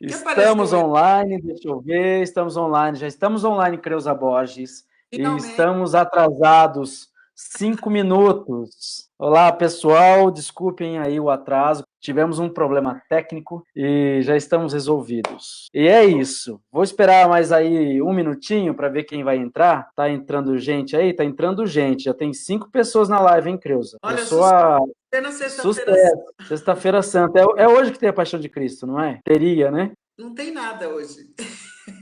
Que apareceu Estamos online, deixa eu ver, estamos online, já estamos online, Creuza Borges, e finalmente. estamos atrasados 5 minutos. Olá, pessoal, desculpem aí o atraso, tivemos um problema técnico e já estamos resolvidos. E é isso, vou esperar mais aí um minutinho para ver quem vai entrar. Tá entrando gente aí? Tá entrando gente, já tem 5 pessoas na live, hein, Creuza? Olha, Pessoa, na sexta-feira sucesso, Sexta-feira Santa, é hoje que tem a Paixão de Cristo, não é? Teria, né? não tem nada hoje.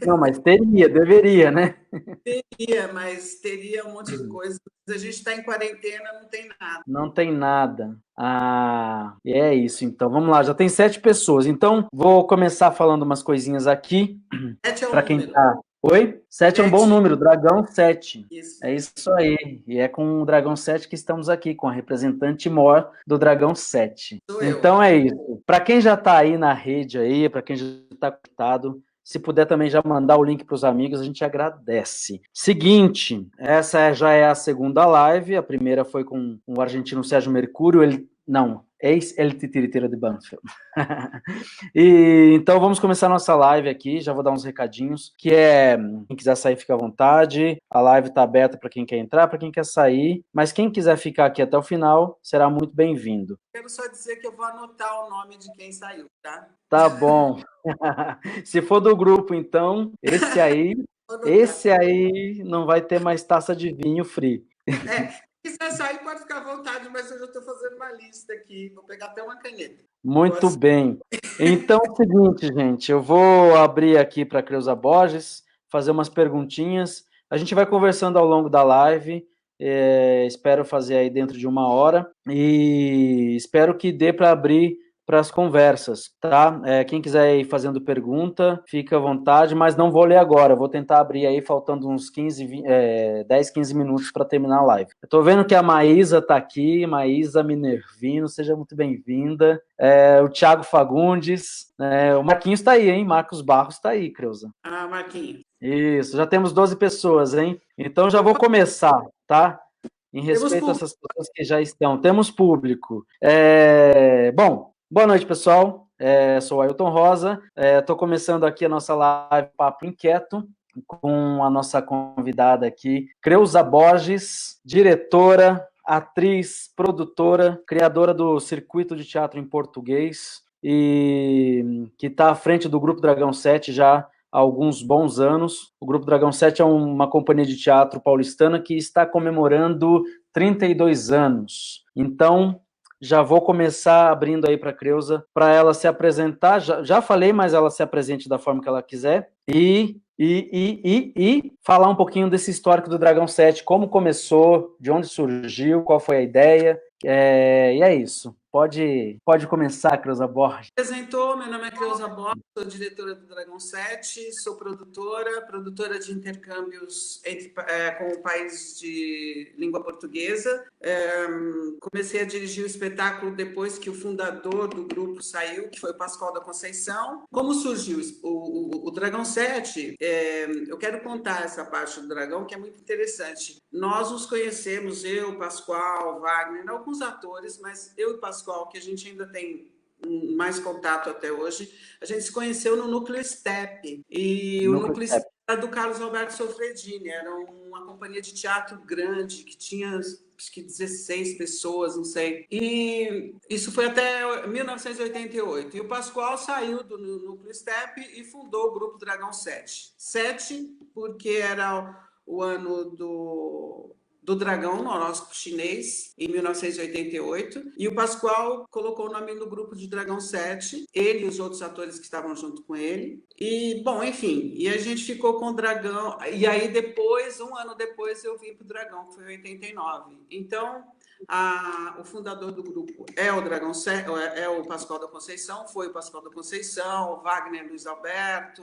Não, mas teria, deveria, né? Teria, mas teria um monte de coisa. A gente está em quarentena, não tem nada. Não tem nada. Ah, é isso então. Vamos lá, já tem 7 pessoas. Então, vou começar falando umas coisinhas aqui Sete é o para quem número. tá. Oi? 7 é um bom Sete, número, Dragão 7. isso. É isso aí. E é com o Dragão 7 que estamos aqui, com a representante mor do Dragão 7. Sou eu. Então é isso. Para quem já está aí na rede aí, para quem já está conectado, se puder também já mandar o link para os amigos, a gente agradece. Seguinte, essa já é a segunda live. A primeira foi com o argentino Sérgio Mercúrio. Ex-El Titiritero de Banfield. E então vamos começar nossa live aqui. Já vou dar uns recadinhos. Que é quem quiser sair, fica à vontade. A live está aberta para quem quer entrar, para quem quer sair. Mas quem quiser ficar aqui até o final será muito bem-vindo. Quero só dizer que eu vou anotar o nome de quem saiu, tá? Tá bom. Se for do grupo, então, Vou anotar. esse aí não vai ter mais taça de vinho free. Se quiser sair, pode ficar à vontade, mas eu já estou fazendo uma lista aqui. Vou pegar até uma caneta. Muito bem. Então é o seguinte, gente, eu vou abrir aqui para a Creuza Borges, fazer umas perguntinhas. A gente vai conversando ao longo da live. Espero fazer aí dentro de 1 hora e espero que dê para abrir para as conversas, tá? Quem quiser ir fazendo pergunta, fica à vontade, mas não vou ler agora, vou tentar abrir aí, faltando uns 10, 15 minutos para terminar a live. Eu tô vendo que a Maísa está aqui, Maísa Minervino, seja muito bem-vinda. O Thiago Fagundes, o Marquinhos está aí, hein? Marcos Barros está aí, Creuza. Ah, Marquinhos. Isso, já temos 12 pessoas, hein? Então já vou começar, tá? Em respeito a essas pessoas que já estão. Temos público. Bom, boa noite, pessoal. Sou o Ailton Rosa. Estou começando aqui a nossa live Papo Inquieto com a nossa convidada aqui, Creuza Borges, diretora, atriz, produtora, criadora do Circuito de Teatro em Português e que está à frente do Grupo Dragão 7 já há alguns bons anos. O Grupo Dragão 7 é uma companhia de teatro paulistana que está comemorando 32 anos. Então, já vou começar abrindo aí para a Creuza, para ela se apresentar. Já falei, mas ela se apresente da forma que ela quiser. E falar um pouquinho desse histórico do Dragão 7, como começou, de onde surgiu, qual foi a ideia. E é isso. Pode começar, Creuza Borges. Apresentou, meu nome é Creuza Borges, sou diretora do Dragão 7, sou produtora de intercâmbios com países de língua portuguesa. Comecei a dirigir o espetáculo depois que o fundador do grupo saiu, que foi o Pascoal da Conceição. Como surgiu o Dragão 7? Eu quero contar essa parte do Dragão, que é muito interessante. Nós nos conhecemos, eu, Pascoal, Wagner, alguns atores, mas eu e Pascoal, que a gente ainda tem mais contato até hoje, a gente se conheceu no Núcleo Step, e o Núcleo Step era do Carlos Alberto Sofredini, era uma companhia de teatro grande, que tinha acho que 16 pessoas, não sei, e isso foi até 1988, e o Pascoal saiu do Núcleo Step e fundou o Grupo Dragão 7. 7 porque era o ano do dragão, no horóscopo chinês, em 1988, e o Pascoal colocou o nome no grupo de Dragão 7, ele e os outros atores que estavam junto com ele, e, bom, enfim, e a gente ficou com o Dragão, e aí depois, um ano depois, eu vim para o Dragão, que foi em 89. Então, o fundador do grupo é o Dragão 7, é o Pascoal da Conceição, foi o Pascoal da Conceição, o Wagner Luiz Alberto,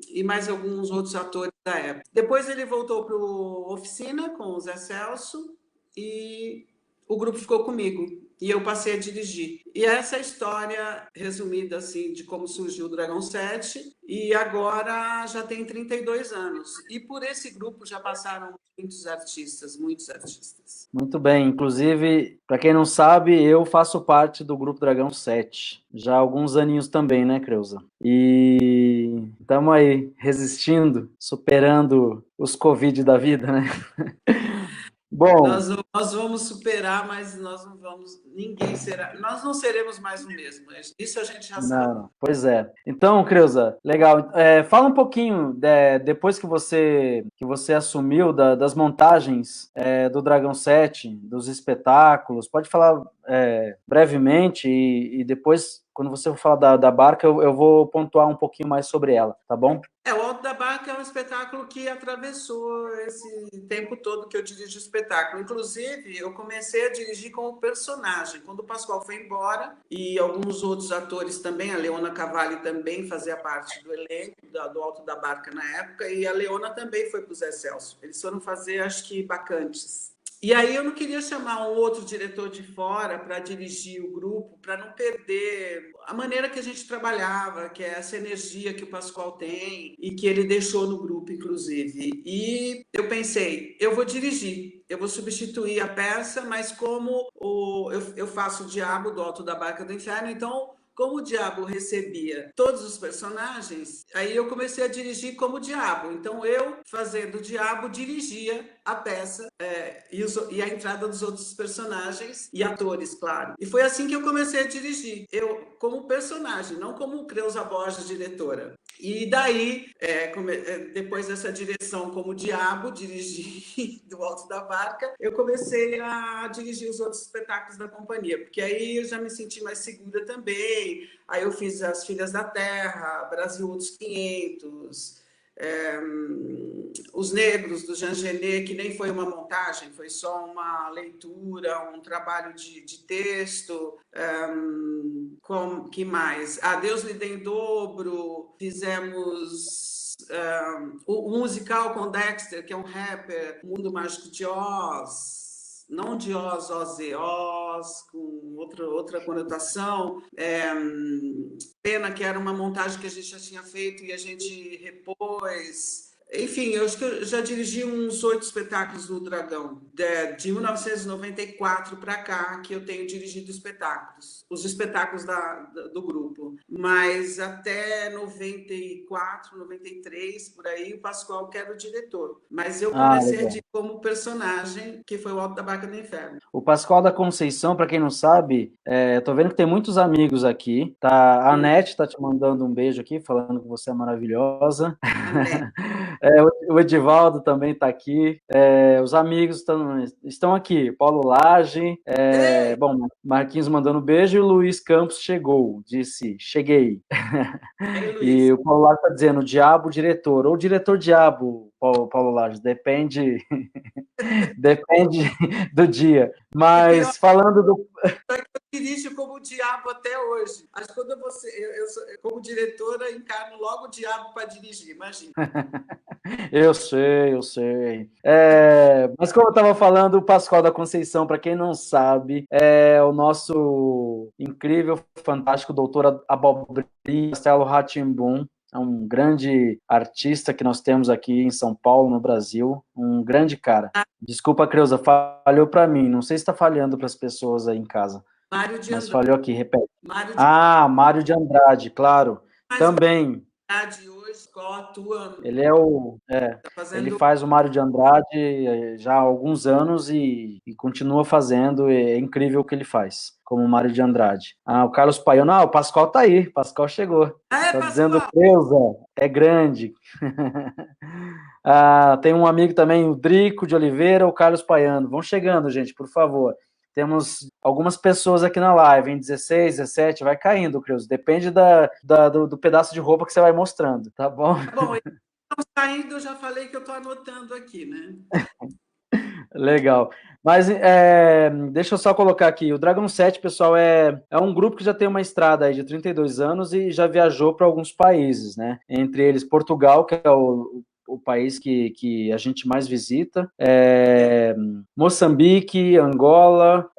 e mais alguns outros atores da época. Depois ele voltou para o Oficina com o Zé Celso e o grupo ficou comigo e eu passei a dirigir. E essa é a história resumida assim de como surgiu o Dragão 7 e agora já tem 32 anos. E por esse grupo já passaram muitos artistas, muitos artistas. Muito bem, inclusive, para quem não sabe, eu faço parte do Grupo Dragão 7, já há alguns aninhos também, né, Creuza? E estamos aí, resistindo, superando os Covid da vida, né? Bom, nós vamos superar, mas nós não vamos, ninguém será, nós não seremos mais o mesmo. Isso a gente já sabe. não, pois é. Então, Creuza, legal. Fala um pouquinho, depois que você assumiu das montagens do Dragão 7, dos espetáculos, pode falar brevemente e depois, quando você for falar da barca, eu vou pontuar um pouquinho mais sobre ela, tá bom? O Alto da Barca é um espetáculo que atravessou esse tempo todo que eu dirijo o espetáculo. Inclusive, eu comecei a dirigir como personagem. Quando o Pascoal foi embora, e alguns outros atores também, a Leona Cavalli também fazia parte do elenco do Alto da Barca na época, e a Leona também foi para o Zé Celso. Eles foram fazer, acho que, Bacantes. E aí eu não queria chamar um outro diretor de fora para dirigir o grupo, para não perder a maneira que a gente trabalhava, que é essa energia que o Pascoal tem e que ele deixou no grupo, inclusive. E eu pensei, eu vou dirigir, eu vou substituir a peça, mas como eu faço o Diabo do Alto da Barca do Inferno, então como o Diabo recebia todos os personagens, aí eu comecei a dirigir como o Diabo. Então, eu, fazendo o Diabo, dirigia a peça e a entrada dos outros personagens e atores, claro. E foi assim que eu comecei a dirigir. Eu, como personagem, não como Creuza Borges, diretora. E daí, depois dessa direção como Diabo, dirigir do Alto da Barca, eu comecei a dirigir os outros espetáculos da companhia, porque aí eu já me senti mais segura também. Aí eu fiz As Filhas da Terra, Brasil Outros 500, Os Negros, do Jean Genet, que nem foi uma montagem, foi só uma leitura, um trabalho de texto. Que mais? Deus lhe dê em dobro, fizemos o musical com Dexter, que é um rapper, Mundo Mágico de Oz, não de Oz, Oz, Oz, com outra conotação. Pena que era uma montagem que a gente já tinha feito e a gente repôs. Enfim, eu acho que eu já dirigi uns 8 espetáculos no Dragão. De 1994 para cá, que eu tenho dirigido espetáculos. Os espetáculos do grupo. Mas até 94, 93, por aí, o Pascoal que era o diretor. Mas eu comecei a dirigir como personagem, que foi o Alto da Barca do Inferno. O Pascoal da Conceição, para quem não sabe, tô vendo que tem muitos amigos aqui. Tá? A Anete tá te mandando um beijo aqui, falando que você é maravilhosa. O Edivaldo também está aqui. Os amigos estão aqui. Paulo Lage. Bom, Marquinhos mandando beijo e o Luiz Campos chegou. Disse, cheguei. E o Paulo Lage está dizendo, diabo diretor. Ou diretor diabo, Paulo Lage. Depende do dia. Mas falando do... Eu dirijo como diabo até hoje. Mas quando eu como diretora, encarno logo o diabo para dirigir, imagina. Eu sei. Mas como eu estava falando, o Pascoal da Conceição, para quem não sabe, é o nosso incrível, fantástico doutor Abobrinha Castelo Rá-Tim-Bum. É um grande artista que nós temos aqui em São Paulo, no Brasil. Um grande cara. Desculpa, Creuza, falhou para mim. Não sei se está falhando para as pessoas aí em casa. Mário de Andrade. Mas falhou aqui, repete. Mário de Andrade, claro. Também. Hoje atua. Ele ele faz o Mário de Andrade já há alguns anos e continua fazendo. É incrível o que ele faz, como o Mário de Andrade. O Carlos Paiano, o Pascoal tá aí, Pascoal chegou. Tá dizendo, Creuza, é grande. Tem um amigo também, o Drico de Oliveira, o Carlos Paiano. Vão chegando, gente, por favor. Temos algumas pessoas aqui na live, em 16, 17, vai caindo, Creuza. Depende do pedaço de roupa que você vai mostrando, tá bom? Bom, então, saindo, eu já falei que eu estou anotando aqui, né? Legal. Mas deixa eu só colocar aqui, o Dragão 7, pessoal, é um grupo que já tem uma estrada aí de 32 anos e já viajou para alguns países, né? Entre eles Portugal, que é o o país que a gente mais visita. Moçambique, Angola,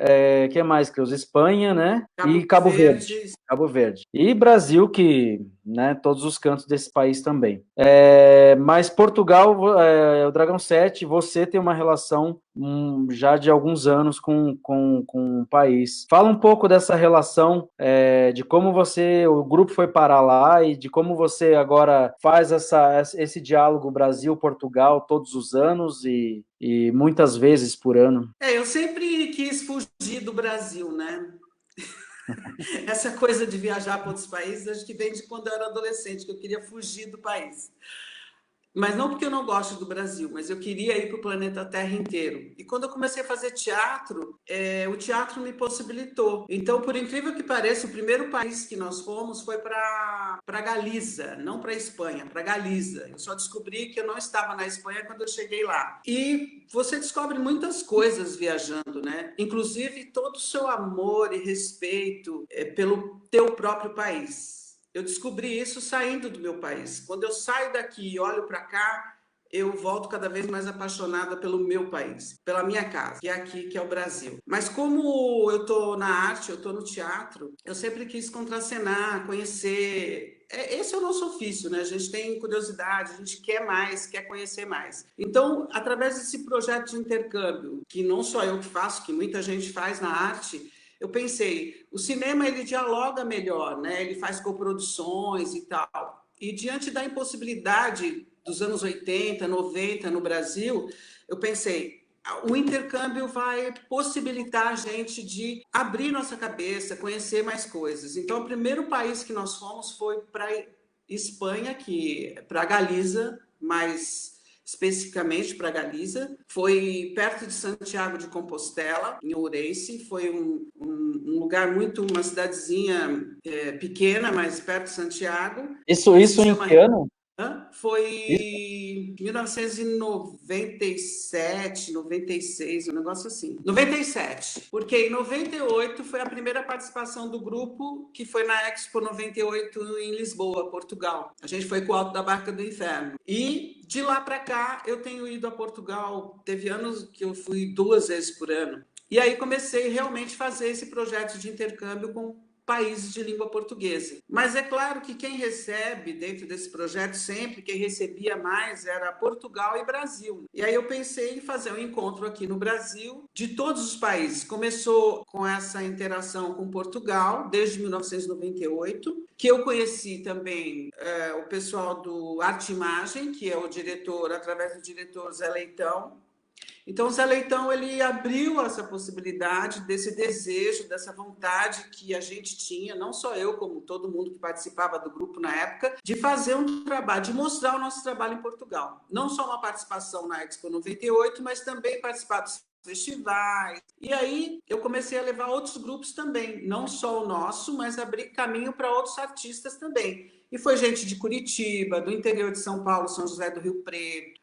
que mais, Creus? Espanha, né? E Cabo Verde. Cabo Verde. E Brasil, que, né, todos os cantos desse país também. Mas Portugal, o Dragão 7, você tem uma relação já de alguns anos com o país. Fala um pouco dessa relação, de como o grupo foi parar lá e de como você agora faz esse diálogo Brasil-Portugal todos os anos e muitas vezes por ano. Eu sempre quis fugir do Brasil, né? Essa coisa de viajar para outros países, acho que vem de quando eu era adolescente, que eu queria fugir do país. Mas não porque eu não gosto do Brasil, mas eu queria ir para o planeta Terra inteiro. E quando eu comecei a fazer teatro, o teatro me possibilitou. Então, por incrível que pareça, o primeiro país que nós fomos foi para Galiza, não para Espanha, para Galiza. Eu só descobri que eu não estava na Espanha quando eu cheguei lá. E você descobre muitas coisas viajando, né? Inclusive todo o seu amor e respeito pelo teu próprio país. Eu descobri isso saindo do meu país. Quando eu saio daqui e olho para cá, eu volto cada vez mais apaixonada pelo meu país, pela minha casa, que é aqui, que é o Brasil. Mas como eu estou na arte, eu estou no teatro, eu sempre quis contracenar, conhecer. Esse é o nosso ofício, né? A gente tem curiosidade, a gente quer mais, quer conhecer mais. Então, através desse projeto de intercâmbio, que não só eu que faço, que muita gente faz na arte, eu pensei, o cinema ele dialoga melhor, né? Ele faz coproduções e tal. E diante da impossibilidade dos anos 80, 90 no Brasil, eu pensei, o intercâmbio vai possibilitar a gente de abrir nossa cabeça, conhecer mais coisas. Então, o primeiro país que nós fomos foi para Espanha, para Galiza, mais especificamente para Galiza, foi perto de Santiago de Compostela, em Ourense, foi um lugar uma cidadezinha pequena, mas perto de Santiago. Isso em que ano? Foi 1997, 96, um negócio assim. 97, porque em 98 foi a primeira participação do grupo, que foi na Expo 98 em Lisboa, Portugal. A gente foi com o Alto da Barca do Inferno. E de lá para cá eu tenho ido a Portugal, teve anos que eu fui 2 vezes por ano. E aí comecei realmente a fazer esse projeto de intercâmbio com países de língua portuguesa. Mas é claro que quem recebe dentro desse projeto sempre, quem recebia mais era Portugal e Brasil. E aí eu pensei em fazer um encontro aqui no Brasil de todos os países. Começou com essa interação com Portugal desde 1998, que eu conheci também o pessoal do Arte Imagem, que é o diretor, através do diretor Zé Leitão. Então, o Zé Leitão, ele abriu essa possibilidade, desse desejo, dessa vontade que a gente tinha, não só eu, como todo mundo que participava do grupo na época, de fazer um trabalho, de mostrar o nosso trabalho em Portugal. Não só uma participação na Expo 98, mas também participar dos festivais. E aí eu comecei a levar outros grupos também, não só o nosso, mas abrir caminho para outros artistas também. E foi gente de Curitiba, do interior de São Paulo, São José do Rio Preto,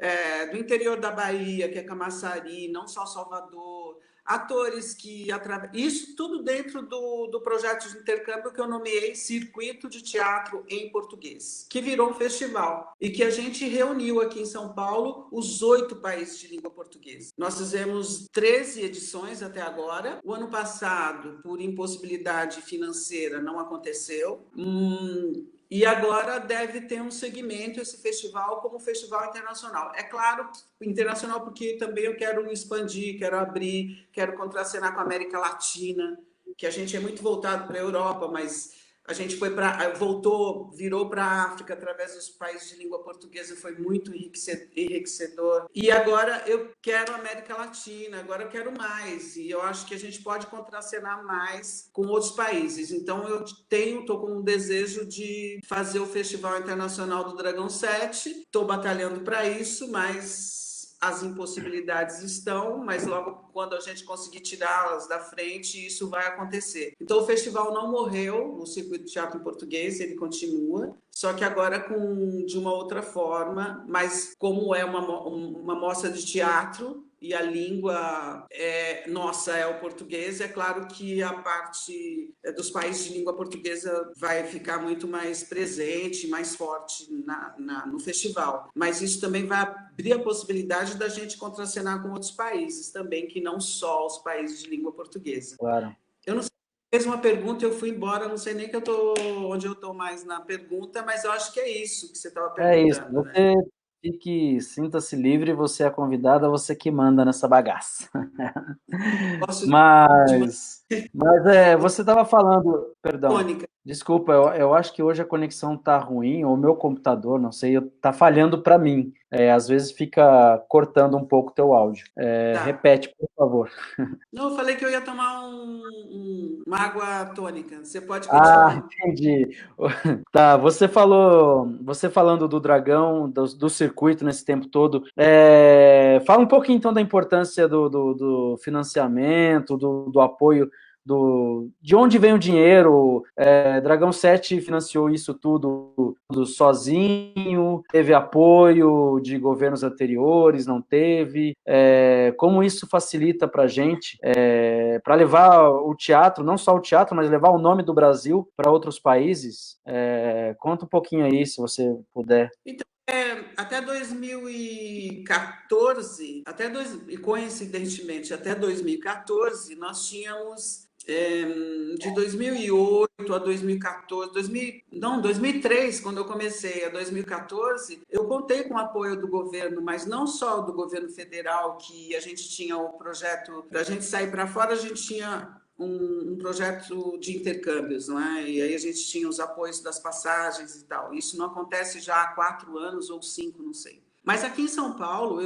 do interior da Bahia, que é Camaçari, não só Salvador, atores que... Isso tudo dentro do projeto de intercâmbio que eu nomeei Circuito de Teatro em Português, que virou um festival e que a gente reuniu aqui em São Paulo os 8 países de língua portuguesa. Nós fizemos 13 edições até agora. O ano passado, por impossibilidade financeira, não aconteceu. E agora deve ter um segmento, esse festival, como festival internacional. É claro, internacional porque também eu quero expandir, quero abrir, quero contracenar com a América Latina, que a gente é muito voltado para a Europa, mas a gente virou para a África através dos países de língua portuguesa, foi muito enriquecedor. E agora eu quero a América Latina, agora eu quero mais, e eu acho que a gente pode contracenar mais com outros países. Então eu estou com um desejo de fazer o Festival Internacional do Dragão 7, estou batalhando para isso, mas as impossibilidades estão, mas logo quando a gente conseguir tirá-las da frente, isso vai acontecer. Então, o festival não morreu, o Circuito de Teatro em Português, ele continua, só que agora de uma outra forma, mas como é uma mostra de teatro, e a língua nossa é o português. É claro que a parte dos países de língua portuguesa vai ficar muito mais presente, mais forte no festival. Mas isso também vai abrir a possibilidade da gente contracenar com outros países também, que não só os países de língua portuguesa. Claro. Eu não sei, fez uma pergunta, eu fui embora, não sei nem que onde eu estou mais na pergunta, mas eu acho que é isso que você estava perguntando. É isso, você sinta-se livre, você é a convidada, você que manda nessa bagaça. Mas você estava falando, perdão, Tônica. desculpa, eu acho que hoje a conexão está ruim, ou o meu computador, não sei, está falhando para mim. Às vezes fica cortando um pouco o teu áudio. Tá. Repete, por favor. Não, eu falei que eu ia tomar uma água tônica. Você pode continuar. Entendi. Tá, você falando do Dragão, do circuito nesse tempo todo. Fala um pouquinho então da importância do financiamento, do apoio, de onde vem o dinheiro. Dragão 7 financiou isso tudo sozinho, teve apoio de governos anteriores, não teve. Como isso facilita para a gente, para levar o teatro, não só o teatro, mas levar o nome do Brasil para outros países? Conta um pouquinho aí, se você puder. Então, até 2014, coincidentemente, até 2014, nós tínhamos de 2008 a 2014, 2003, quando eu comecei, a 2014, eu contei com o apoio do governo, mas não só do governo federal, que a gente tinha o projeto, para a gente sair para fora, a gente tinha um projeto de intercâmbios, não é? E aí a gente tinha os apoios das passagens e tal. Isso não acontece já há 4 anos ou 5, não sei. Mas aqui em São Paulo,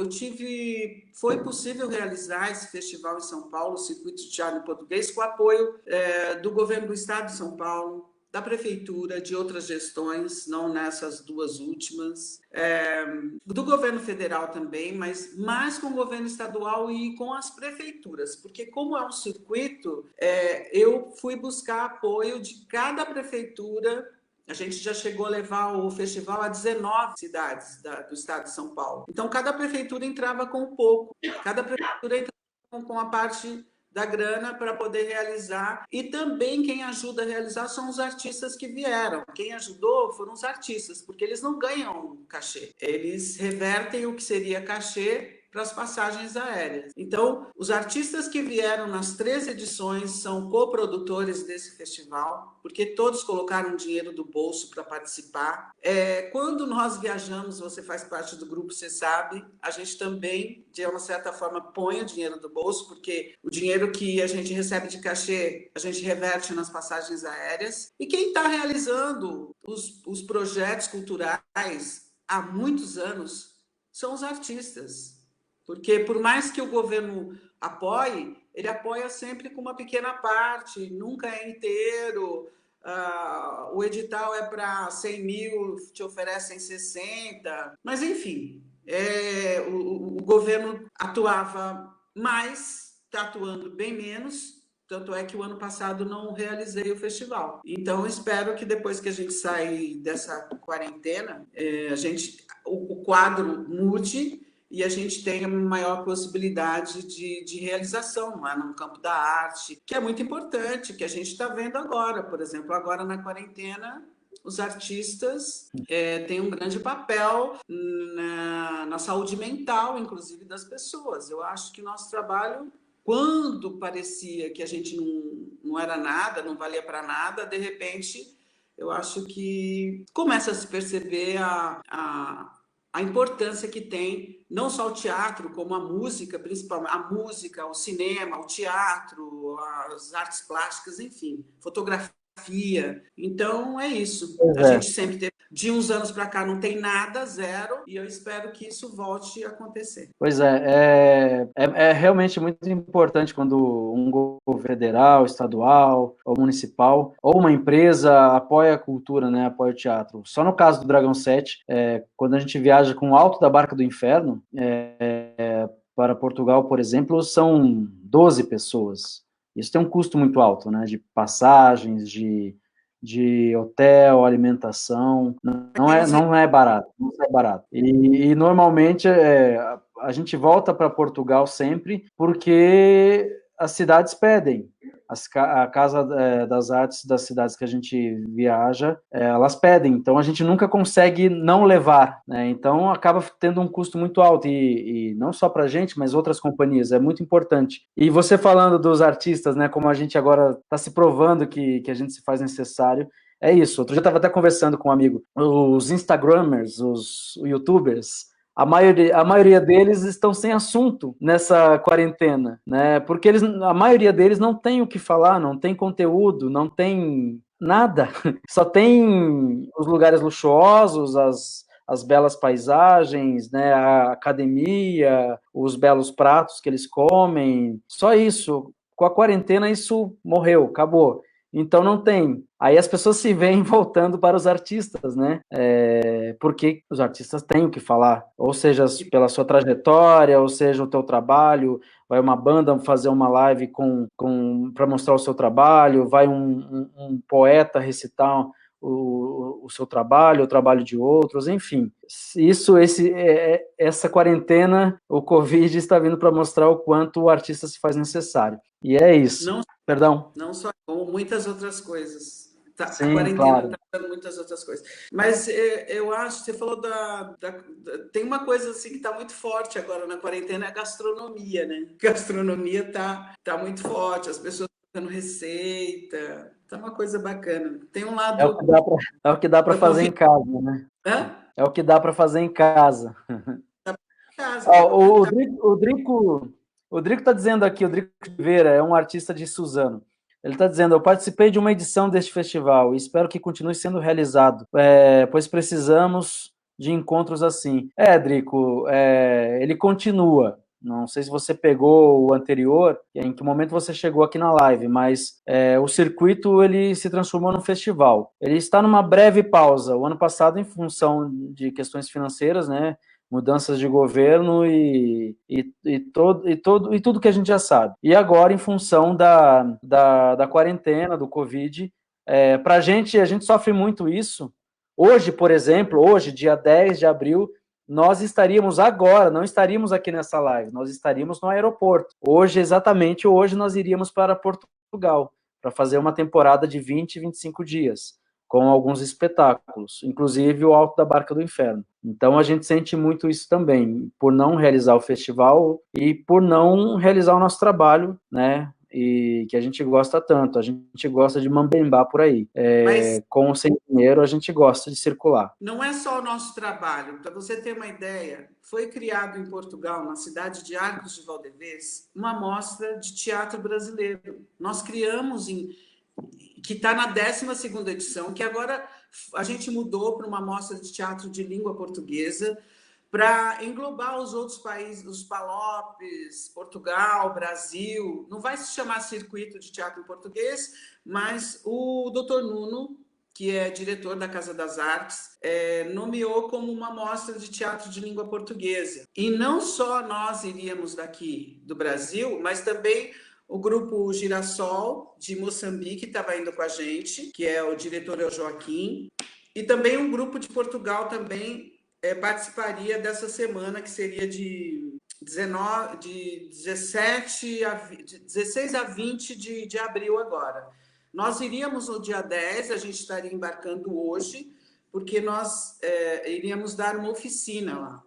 foi possível realizar esse festival em São Paulo, o Circuito de Teatro em Português, com o apoio do governo do Estado de São Paulo, da prefeitura, de outras gestões, não nessas 2 últimas, do governo federal também, mas mais com o governo estadual e com as prefeituras, porque como é um circuito, eu fui buscar apoio de cada prefeitura. A gente já chegou a levar o festival a 19 cidades do estado de São Paulo. Então, cada prefeitura entrava com um pouco, cada prefeitura entrava com a parte da grana para poder realizar. E também quem ajuda a realizar são os artistas que vieram. Quem ajudou foram os artistas, porque eles não ganham cachê. Eles revertem o que seria cachê para as passagens aéreas. Então, os artistas que vieram nas 3 edições são coprodutores desse festival, porque todos colocaram dinheiro do bolso para participar. Quando nós viajamos, você faz parte do grupo, você sabe, a gente também, de uma certa forma, põe o dinheiro do bolso, porque o dinheiro que a gente recebe de cachê, a gente reverte nas passagens aéreas. E quem está realizando os projetos culturais há muitos anos são os artistas. Porque, por mais que o governo apoie, ele apoia sempre com uma pequena parte, nunca é inteiro. O edital é para 100 mil, te oferecem 60. Mas, enfim, o governo atuava mais, está atuando bem menos. Tanto é que o ano passado não realizei o festival. Então, espero que depois que a gente sair dessa quarentena, o quadro mude e a gente tenha maior possibilidade de realização lá no campo da arte, que é muito importante, que a gente está vendo agora. Por exemplo, agora na quarentena, os artistas têm um grande papel na saúde mental, inclusive, das pessoas. Eu acho que o nosso trabalho, quando parecia que a gente não era nada, não valia para nada, de repente, eu acho que começa a se perceber a importância que tem não só o teatro, como a música, principalmente a música, o cinema, o teatro, as artes plásticas, enfim, fotografia. Então, é isso. A gente sempre teve, de uns anos para cá, não tem nada, zero, e eu espero que isso volte a acontecer. Pois é realmente muito importante quando um governo federal, estadual ou municipal, ou uma empresa apoia a cultura, né, apoia o teatro. Só no caso do Dragão 7, quando a gente viaja com o Alto da Barca do Inferno, para Portugal, por exemplo, são 12 pessoas. Isso tem um custo muito alto, né, de passagens, de hotel, alimentação, não é barato, não é barato. E normalmente a gente volta para Portugal sempre porque as cidades pedem. A Casa das Artes das cidades que a gente viaja, elas pedem, então a gente nunca consegue não levar, né? Então acaba tendo um custo muito alto, e não só para a gente, mas outras companhias, é muito importante. E você falando dos artistas, né, como a gente agora está se provando que a gente se faz necessário, é isso. Outro dia eu estava até conversando com um amigo, os Instagrammers, os YouTubers, a maioria deles estão sem assunto nessa quarentena, né? Porque a maioria deles não tem o que falar, não tem conteúdo, não tem nada. Só tem os lugares luxuosos, as belas paisagens, né? A academia, os belos pratos que eles comem. Só isso. Com a quarentena, isso morreu, acabou. Então não tem. Aí as pessoas se veem voltando para os artistas, né? Porque os artistas têm o que falar, ou seja, pela sua trajetória, ou seja, o teu trabalho. Vai uma banda fazer uma live para mostrar o seu trabalho, vai um poeta recitar o seu trabalho, o trabalho de outros, enfim. Essa quarentena, o Covid está vindo para mostrar o quanto o artista se faz necessário. E é isso. Perdão. Não só, como muitas outras coisas. Sim, a quarentena claro. está dando muitas outras coisas. Mas eu acho, você falou tem uma coisa assim que está muito forte agora na quarentena, é a gastronomia, né? A gastronomia está muito forte, as pessoas estão dando receita, tá uma coisa bacana. Tem um lado... É o que dá para fazer em casa, né? Hã? É o que dá para fazer em casa. O Drico está dizendo aqui, o Drico Oliveira é um artista de Suzano. Ele está dizendo: eu participei de uma edição deste festival e espero que continue sendo realizado, pois precisamos de encontros assim. Drico, ele continua. Não sei se você pegou o anterior, em que momento você chegou aqui na live, mas o circuito ele se transformou num festival. Ele está numa breve pausa. O ano passado, em função de questões financeiras, né, mudanças de governo e tudo que a gente já sabe. E agora, em função da quarentena, do Covid, para a gente sofre muito isso. Hoje, por exemplo, dia 10 de abril, nós estaríamos agora, não estaríamos aqui nessa live, nós estaríamos no aeroporto. Exatamente hoje, nós iríamos para Portugal, para fazer uma temporada de 20, 25 dias, com alguns espetáculos, inclusive o Alto da Barca do Inferno. Então a gente sente muito isso também, por não realizar o festival e por não realizar o nosso trabalho, né? E que a gente gosta tanto, a gente gosta de mambembar por aí. Mas, com ou sem dinheiro, a gente gosta de circular. Não é só o nosso trabalho. Para você ter uma ideia, foi criado em Portugal, na cidade de Arcos de Valdevez, uma mostra de teatro brasileiro. Nós criamos, que está na 12ª edição, que agora a gente mudou para uma mostra de teatro de língua portuguesa, para englobar os outros países, os PALOPs, Portugal, Brasil. Não vai se chamar Circuito de Teatro em Português, mas o Dr. Nuno, que é diretor da Casa das Artes, nomeou como uma mostra de teatro de língua portuguesa. E não só nós iríamos daqui do Brasil, mas também o grupo Girassol, de Moçambique, estava indo com a gente, que é o diretor é o Joaquim, e também um grupo de Portugal também participaria dessa semana, que seria de 16 a 20 de abril agora. Nós iríamos no dia 10, a gente estaria embarcando hoje, porque nós iríamos dar uma oficina lá.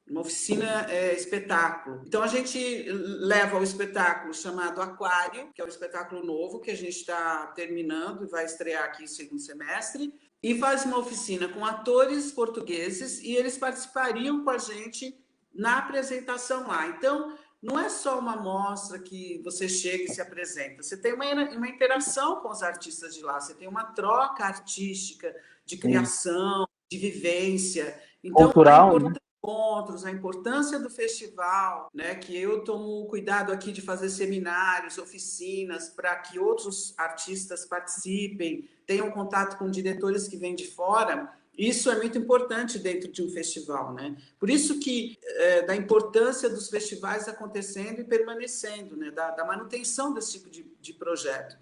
Uma oficina espetáculo. Então, a gente leva o espetáculo chamado Aquário, que é um espetáculo novo, que a gente está terminando e vai estrear aqui no segundo semestre, e faz uma oficina com atores portugueses, e eles participariam com a gente na apresentação lá. Então, não é só uma mostra que você chega e se apresenta, você tem uma interação com os artistas de lá, você tem uma troca artística, de criação, de vivência. Então, cultural, né? Encontros, a importância do festival, né, que eu tomo cuidado aqui de fazer seminários, oficinas, para que outros artistas participem, tenham contato com diretores que vêm de fora. Isso é muito importante dentro de um festival, né? Por isso que da importância dos festivais acontecendo e permanecendo, né? Da manutenção desse tipo de projeto.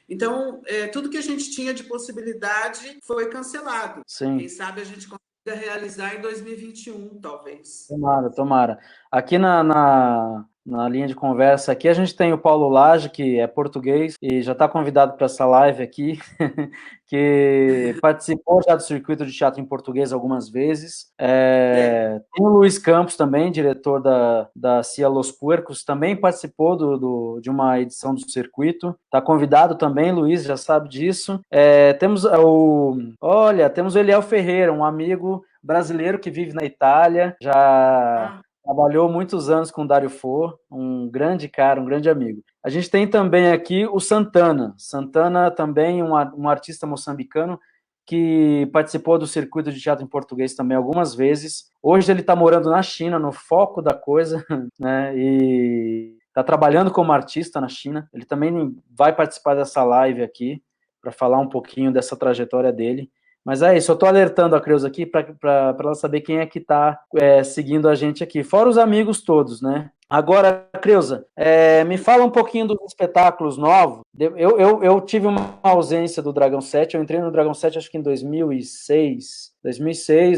Então, tudo que a gente tinha de possibilidade foi cancelado. Sim. Quem sabe a gente consegue realizar em 2021, talvez. Tomara, tomara. Aqui na linha de conversa aqui, a gente tem o Paulo Lage, que é português e já está convidado para essa live aqui, que participou já do circuito de teatro em português algumas vezes. Tem o Luiz Campos também, diretor da CIA Los Puercos, também participou de uma edição do circuito. Está convidado também, Luiz, já sabe disso. Temos temos o Eliel Ferreira, um amigo brasileiro que vive na Itália, já trabalhou muitos anos com o Dario Fo, um grande cara, um grande amigo. A gente tem também aqui o Santana. Santana também, um artista moçambicano que participou do circuito de teatro em português também algumas vezes. Hoje ele está morando na China, no foco da coisa, né? E está trabalhando como artista na China. Ele também vai participar dessa live aqui para falar um pouquinho dessa trajetória dele. Mas é isso, eu estou alertando a Creuza aqui para ela saber quem é que está seguindo a gente aqui, fora os amigos todos, né? Agora, Creuza, me fala um pouquinho dos espetáculos novos. Eu tive uma ausência do Dragão 7, eu entrei no Dragão 7 acho que em 2006,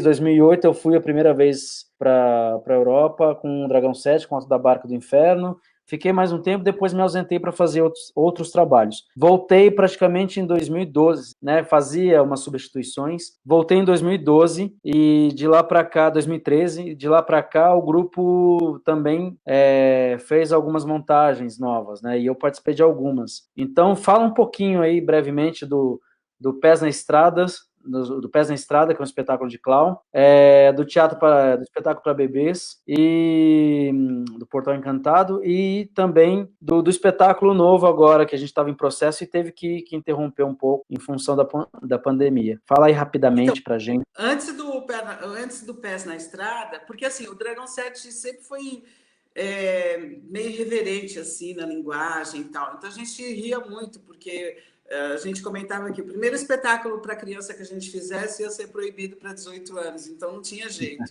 2008 eu fui a primeira vez para a Europa com o Dragão 7, com o Alto da Barca do Inferno. Fiquei mais um tempo, depois me ausentei para fazer outros trabalhos. Voltei praticamente em 2012, né? Fazia umas substituições. Voltei em 2012 e de lá para cá, 2013, de lá para cá o grupo também fez algumas montagens novas, né? E eu participei de algumas. Então, fala um pouquinho aí brevemente do Pés na Estradas, do Pés na Estrada, que é um espetáculo de clown, do espetáculo para bebês e do Portal Encantado, e também do espetáculo novo agora, que a gente estava em processo e teve que interromper um pouco em função da pandemia. Fala aí rapidamente para a gente. Antes do Pés na Estrada, porque assim, o Dragão 7 sempre foi meio irreverente assim na linguagem e tal. Então a gente ria muito, porque a gente comentava que o primeiro espetáculo para criança que a gente fizesse ia ser proibido para 18 anos, então não tinha jeito.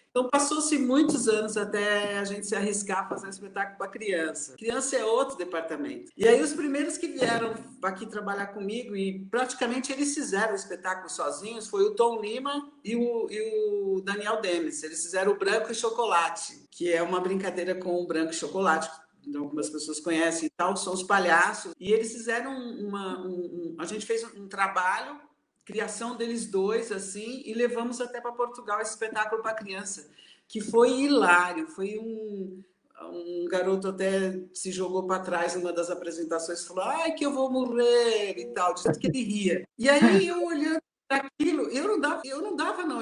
Então passou-se muitos anos até a gente se arriscar a fazer um espetáculo para criança. Criança é outro departamento. E aí os primeiros que vieram aqui trabalhar comigo, e praticamente eles fizeram o espetáculo sozinhos, foi o Tom Lima e o Daniel Demes. Eles fizeram o Branco e Chocolate, que é uma brincadeira com o branco e chocolate, algumas pessoas conhecem e tal, são os palhaços. E eles fizeram a gente fez um trabalho, criação deles dois, assim, e levamos até para Portugal esse espetáculo para criança, que foi hilário. Foi um garoto até se jogou para trás numa das apresentações, falou, ai, que eu vou morrer e tal, de tanto que ele ria. E aí eu olhando para aquilo, eu não dava, não.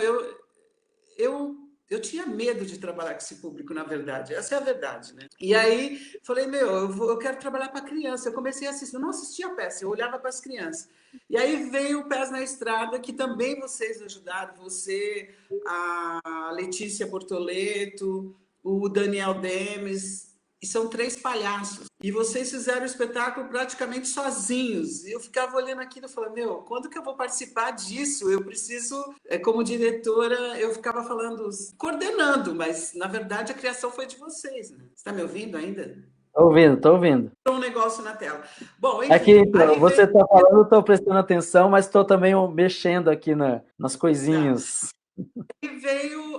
Eu tinha medo de trabalhar com esse público, na verdade. Essa é a verdade, né? E aí, falei, eu quero trabalhar para criança. Eu comecei a assistir, eu não assistia a peça, eu olhava para as crianças. E aí veio o Pés na Estrada, que também vocês ajudaram, você, a Letícia Bortoleto, o Daniel Demes, e são 3 palhaços. E vocês fizeram o espetáculo praticamente sozinhos. E eu ficava olhando aquilo e falando, quando que eu vou participar disso? Eu preciso, como diretora, eu ficava falando, coordenando, mas na verdade a criação foi de vocês, né? Você está me ouvindo ainda? Tô ouvindo. Um negócio na tela. Bom, enfim. Aqui, você está falando, estou prestando atenção, mas estou também mexendo aqui nas coisinhas.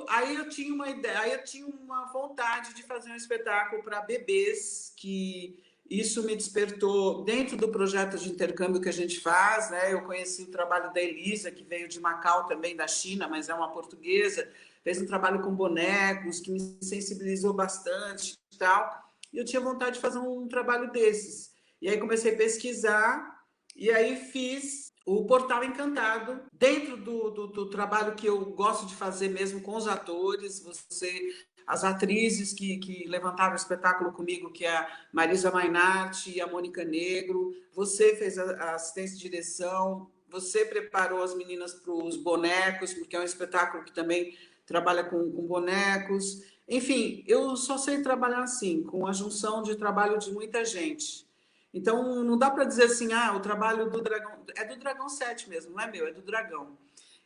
Aí eu tinha uma ideia, aí eu tinha uma vontade de fazer um espetáculo para bebês, que isso me despertou dentro do projeto de intercâmbio que a gente faz, né? Eu conheci o trabalho da Elisa, que veio de Macau, também da China, mas é uma portuguesa, fez um trabalho com bonecos, que me sensibilizou bastante e tal. E eu tinha vontade de fazer um trabalho desses. E aí comecei a pesquisar, e aí fiz o Portal Encantado, dentro do trabalho que eu gosto de fazer mesmo com os atores, as atrizes que levantaram o espetáculo comigo, que é a Marisa Mainardi e a Mônica Negro, você fez a assistência de direção, você preparou as meninas para os bonecos, porque é um espetáculo que também trabalha com bonecos. Enfim, eu só sei trabalhar assim, com a junção de trabalho de muita gente. Então, não dá para dizer assim, o trabalho do Dragão... É do Dragão 7 mesmo, não é meu, é do Dragão.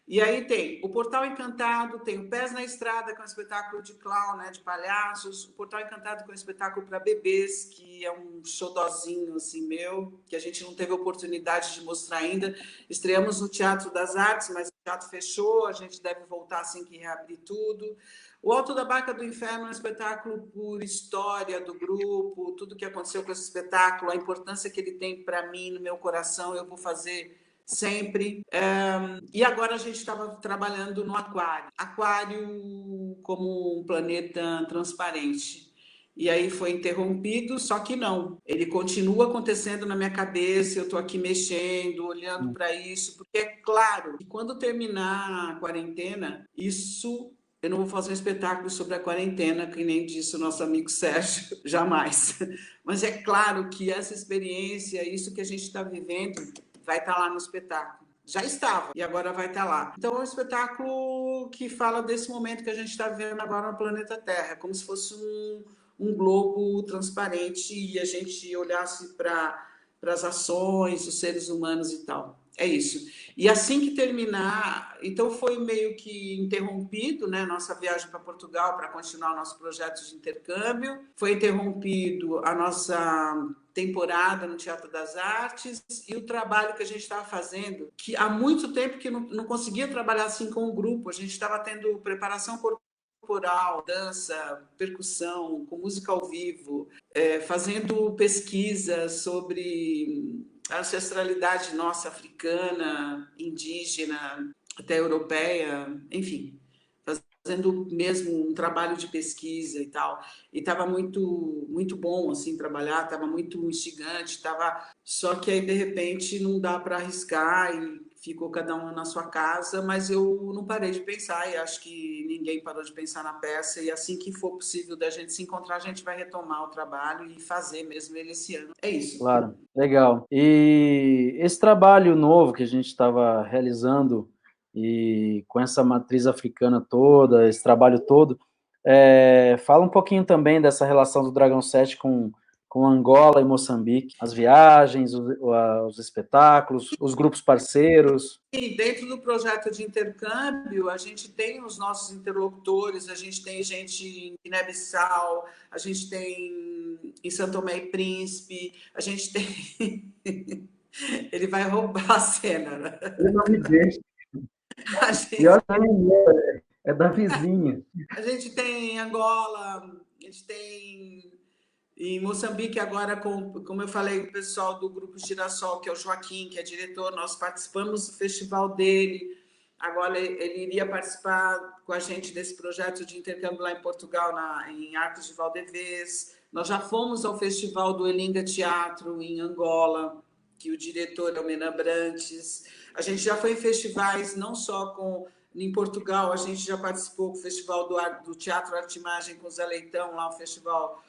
E aí tem o Portal Encantado, tem o Pés na Estrada, que é um espetáculo de clown, né, de palhaços. O Portal Encantado, que é um espetáculo para bebês, que é um xodózinho assim, meu, que a gente não teve oportunidade de mostrar ainda. Estreamos no Teatro das Artes, mas teatro fechou, a gente deve voltar assim que reabrir tudo. O Alto da Barca do Inferno é um espetáculo por história do grupo, tudo que aconteceu com esse espetáculo, a importância que ele tem para mim, no meu coração, eu vou fazer sempre. E agora a gente estava trabalhando no Aquário. Aquário como um planeta transparente. E aí foi interrompido, só que não. Ele continua acontecendo na minha cabeça, eu estou aqui mexendo, olhando para isso, porque é claro que quando terminar a quarentena, isso... Eu não vou fazer um espetáculo sobre a quarentena, que nem disse o nosso amigo Sérgio, jamais. Mas é claro que essa experiência, isso que a gente está vivendo, vai estar lá no espetáculo. Já estava, e agora vai estar lá. Então, é um espetáculo que fala desse momento que a gente está vivendo agora no planeta Terra, como se fosse um globo transparente e a gente olhasse para as ações, os seres humanos e tal. É isso. E assim que terminar, então foi meio que interrompido, né, nossa viagem para Portugal para continuar o nosso projeto de intercâmbio. Foi interrompido a nossa temporada no Teatro das Artes e o trabalho que a gente estava fazendo, que há muito tempo que não conseguia trabalhar assim com o grupo. A gente estava tendo preparação corporal, dança, percussão, com música ao vivo, fazendo pesquisa sobre a ancestralidade nossa africana, indígena, até europeia, enfim, fazendo mesmo um trabalho de pesquisa e tal. E estava muito bom assim trabalhar, estava muito instigante, só que aí de repente não dá para arriscar e ficou cada um na sua casa, mas eu não parei de pensar e acho que ninguém parou de pensar na peça e assim que for possível da gente se encontrar, a gente vai retomar o trabalho e fazer mesmo ele esse ano. É isso. Claro, legal. E esse trabalho novo que a gente estava realizando e com essa matriz africana toda, esse trabalho todo, fala um pouquinho também dessa relação do Dragão 7 com Angola e Moçambique, as viagens, os espetáculos, os grupos parceiros. E dentro do projeto de intercâmbio, a gente tem os nossos interlocutores, a gente tem gente em Guiné-Bissau, a gente tem em São Tomé e Príncipe, a gente tem... Ele vai roubar a cena, né? Ele não me deixa. A gente... E olha, é da vizinha. A gente tem Angola, a gente tem em Moçambique agora, como eu falei, o pessoal do Grupo Girassol, que é o Joaquim, que é diretor, nós participamos do festival dele, agora ele iria participar com a gente desse projeto de intercâmbio lá em Portugal, em Arcos de Valdevez. Nós já fomos ao festival do Elinga Teatro, em Angola, que o diretor é o Menan Brantes. A gente já foi em festivais, não só em Portugal, a gente já participou do festival do Teatro Arte Imagem com o Zé Leitão, lá o festival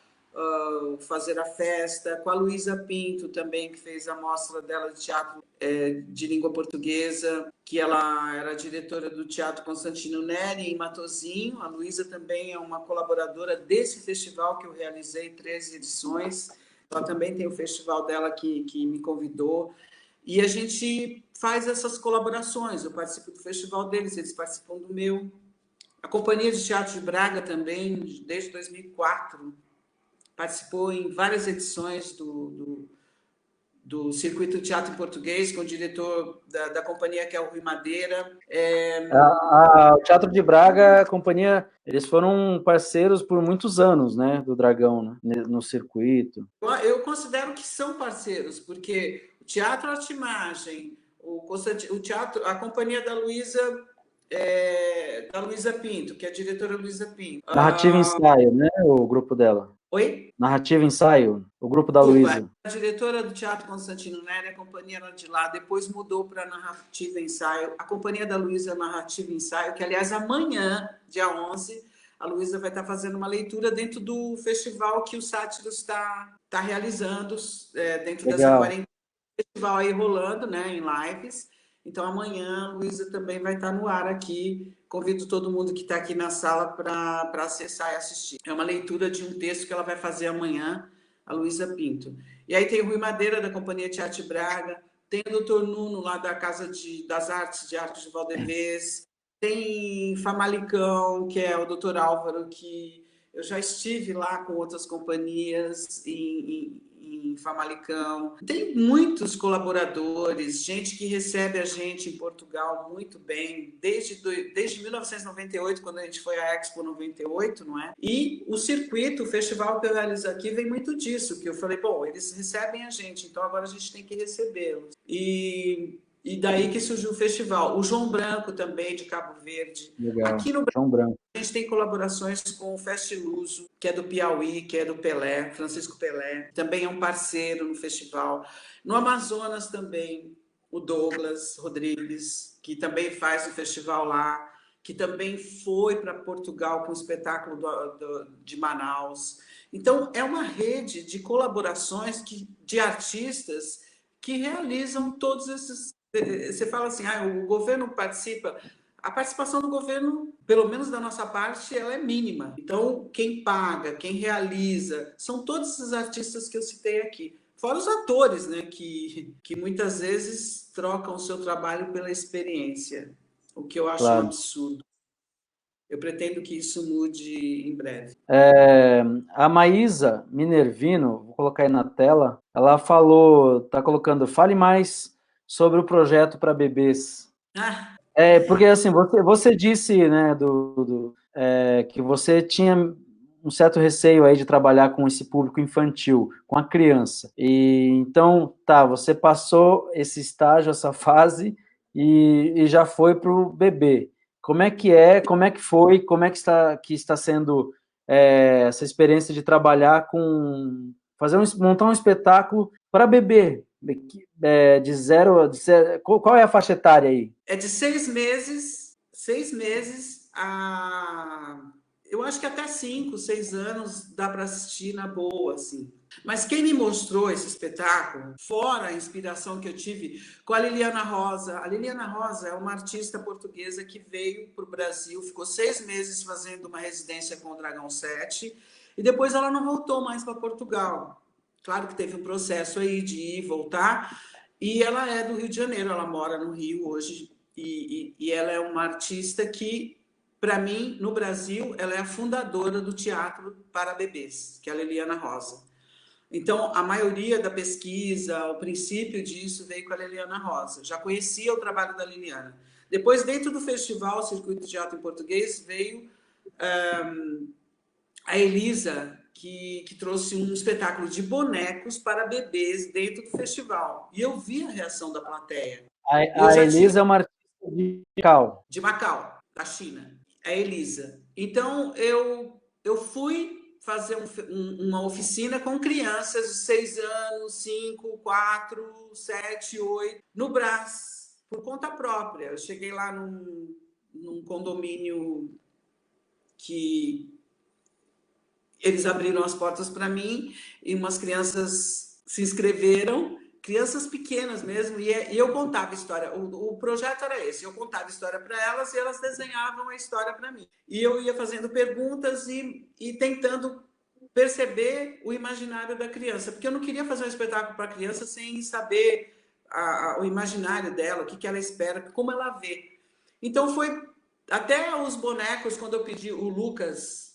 Fazer a Festa, com a Luísa Pinto também, que fez a mostra dela de teatro de língua portuguesa, que ela era diretora do Teatro Constantino Neri, em Matosinhos. A Luísa também é uma colaboradora desse festival que eu realizei 13 edições. Ela também tem o festival dela que me convidou. E a gente faz essas colaborações. Eu participo do festival deles, eles participam do meu. A Companhia de Teatro de Braga também, desde 2004, participou em várias edições do Circuito Teatro em Português, com o diretor da companhia, que é o Rui Madeira. O Teatro de Braga, a companhia, eles foram parceiros por muitos anos, né, do Dragão, né, no circuito. Eu considero que são parceiros, porque o Teatro Arte Imagem, o teatro, a companhia da Luísa Pinto, que é a diretora Luísa Pinto. Narrativa Ensaio, né, o grupo dela. Oi? Narrativa Ensaio, o grupo da Luísa. A diretora do Teatro Constantino Neri, a companhia era de lá, depois mudou para Narrativa Ensaio. A companhia da Luísa Narrativa Ensaio, que, aliás, amanhã, dia 11, a Luísa vai estar fazendo uma leitura dentro do festival que o Sátiros está realizando, dentro dessa quarentena. Festival aí rolando, né, em lives. Então, amanhã a Luísa também vai estar no ar aqui. Convido todo mundo que está aqui na sala para acessar e assistir. É uma leitura de um texto que ela vai fazer amanhã, a Luísa Pinto. E aí tem o Rui Madeira, da Companhia Teatro Braga, tem o Dr. Nuno, lá da Casa das Artes, de Arcos de Valdevez, tem Famalicão, que é o Dr. Álvaro, que eu já estive lá com outras companhias em em Famalicão. Tem muitos colaboradores, gente que recebe a gente em Portugal muito bem, desde 1998, quando a gente foi à Expo 98, não é? E o circuito, o festival que eu realizo aqui vem muito disso, que eu falei, bom, eles recebem a gente, então agora a gente tem que recebê-los. E daí que surgiu o festival. O João Branco também, de Cabo Verde. Legal. Aqui no João Branco. A gente tem colaborações com o Festiluso, que é do Piauí, que é do Pelé, Francisco Pelé. Também é um parceiro no festival. No Amazonas também, o Douglas Rodrigues, que também faz o festival lá, que também foi para Portugal com o espetáculo de Manaus. Então, é uma rede de colaborações de artistas que realizam todos esses... Você fala assim, o governo participa. A participação do governo, pelo menos da nossa parte, ela é mínima. Então, quem paga, quem realiza, são todos esses artistas que eu citei aqui. Fora os atores, né, que muitas vezes trocam o seu trabalho pela experiência, o que eu acho um absurdo. Eu pretendo que isso mude em breve. A Maísa Minervino, vou colocar aí na tela, ela falou, está colocando, fale mais sobre o projeto para bebês. Porque assim, você disse, né, que você tinha um certo receio aí de trabalhar com esse público infantil, com a criança. E então, você passou esse estágio, essa fase, e já foi para o bebê. Como é que foi, como é que está sendo essa experiência de trabalhar montar um espetáculo para bebê? De zero, qual é a faixa etária aí? É de 6 meses a... Eu acho que até 5, 6 anos dá para assistir na boa, assim. Mas quem me mostrou esse espetáculo, fora a inspiração que eu tive com a Liliana Rosa. A Liliana Rosa é uma artista portuguesa que veio para o Brasil, ficou 6 meses fazendo uma residência com o Dragão 7 e depois ela não voltou mais para Portugal. Claro que teve um processo aí de ir e voltar. E ela é do Rio de Janeiro, ela mora no Rio hoje. E ela é uma artista que, para mim, no Brasil, ela é a fundadora do teatro para bebês, que é a Liliana Rosa. Então, a maioria da pesquisa, o princípio disso veio com a Liliana Rosa. Já conhecia o trabalho da Liliana. Depois, dentro do festival Circuito de Teatro em Português, veio a Elisa, que trouxe um espetáculo de bonecos para bebês dentro do festival. E eu vi a reação da plateia. A Elisa é uma artista de Macau. De Macau, da China. A Elisa. Então, eu fui fazer uma oficina com crianças de 6 anos, 5, 4, 7, 8, no Brás, por conta própria. Eu cheguei lá num condomínio que eles abriram as portas para mim e umas crianças se inscreveram, crianças pequenas mesmo, e eu contava história. O projeto era esse, eu contava história para elas e elas desenhavam a história para mim. E eu ia fazendo perguntas e tentando perceber o imaginário da criança, porque eu não queria fazer um espetáculo para criança sem saber o imaginário dela, o que ela espera, como ela vê. Então foi até os bonecos, quando eu pedi o Lucas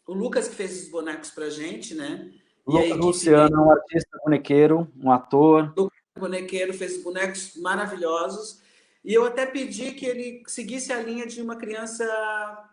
que fez os bonecos pra gente, né? Lucas Luciano é um artista bonequeiro, um ator. O bonequeiro fez bonecos maravilhosos. E eu até pedi que ele seguisse a linha de uma criança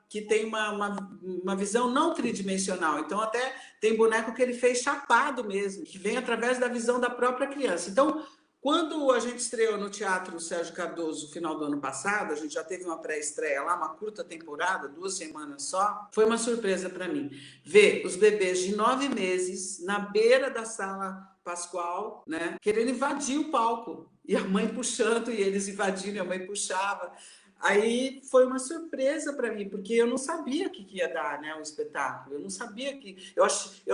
que tem uma visão não tridimensional. Então, até tem boneco que ele fez chapado mesmo, que vem através da visão da própria criança. Então, quando a gente estreou no Teatro Sérgio Cardoso no final do ano passado, a gente já teve uma pré-estreia lá, uma curta temporada, 2 semanas só, foi uma surpresa para mim. Ver os bebês de 9 meses na beira da sala Pascoal, né, querendo invadir o palco, e a mãe puxando, e eles invadindo, e a mãe puxava. Aí foi uma surpresa para mim, porque eu não sabia o que ia dar, né, o espetáculo. Eu não sabia que... Eu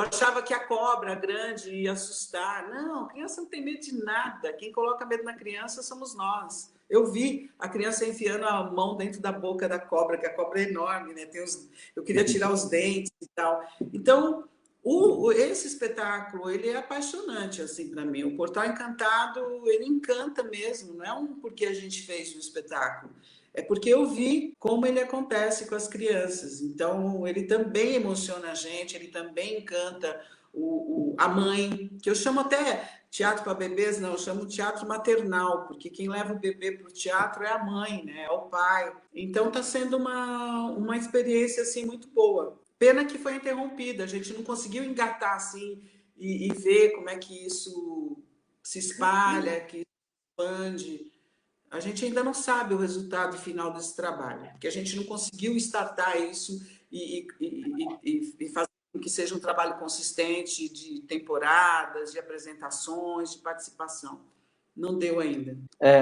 achava que a cobra grande ia assustar. Não, a criança não tem medo de nada. Quem coloca medo na criança somos nós. Eu vi a criança enfiando a mão dentro da boca da cobra, que a cobra é enorme, né? Eu queria tirar os dentes e tal. Então, esse espetáculo, ele é apaixonante, assim, para mim. O Portal Encantado, ele encanta mesmo. Não é porque a gente fez o espetáculo. É porque eu vi como ele acontece com as crianças. Então, ele também emociona a gente, ele também encanta a mãe, que eu chamo até teatro para bebês, não, eu chamo teatro maternal, porque quem leva o bebê para o teatro é a mãe, né? É o pai. Então está sendo uma experiência assim muito boa. Pena que foi interrompida, a gente não conseguiu engatar assim e ver como é que isso se espalha, que expande. A gente ainda não sabe o resultado final desse trabalho, porque a gente não conseguiu startar isso e fazer com que seja um trabalho consistente de temporadas, de apresentações, de participação. Não deu ainda.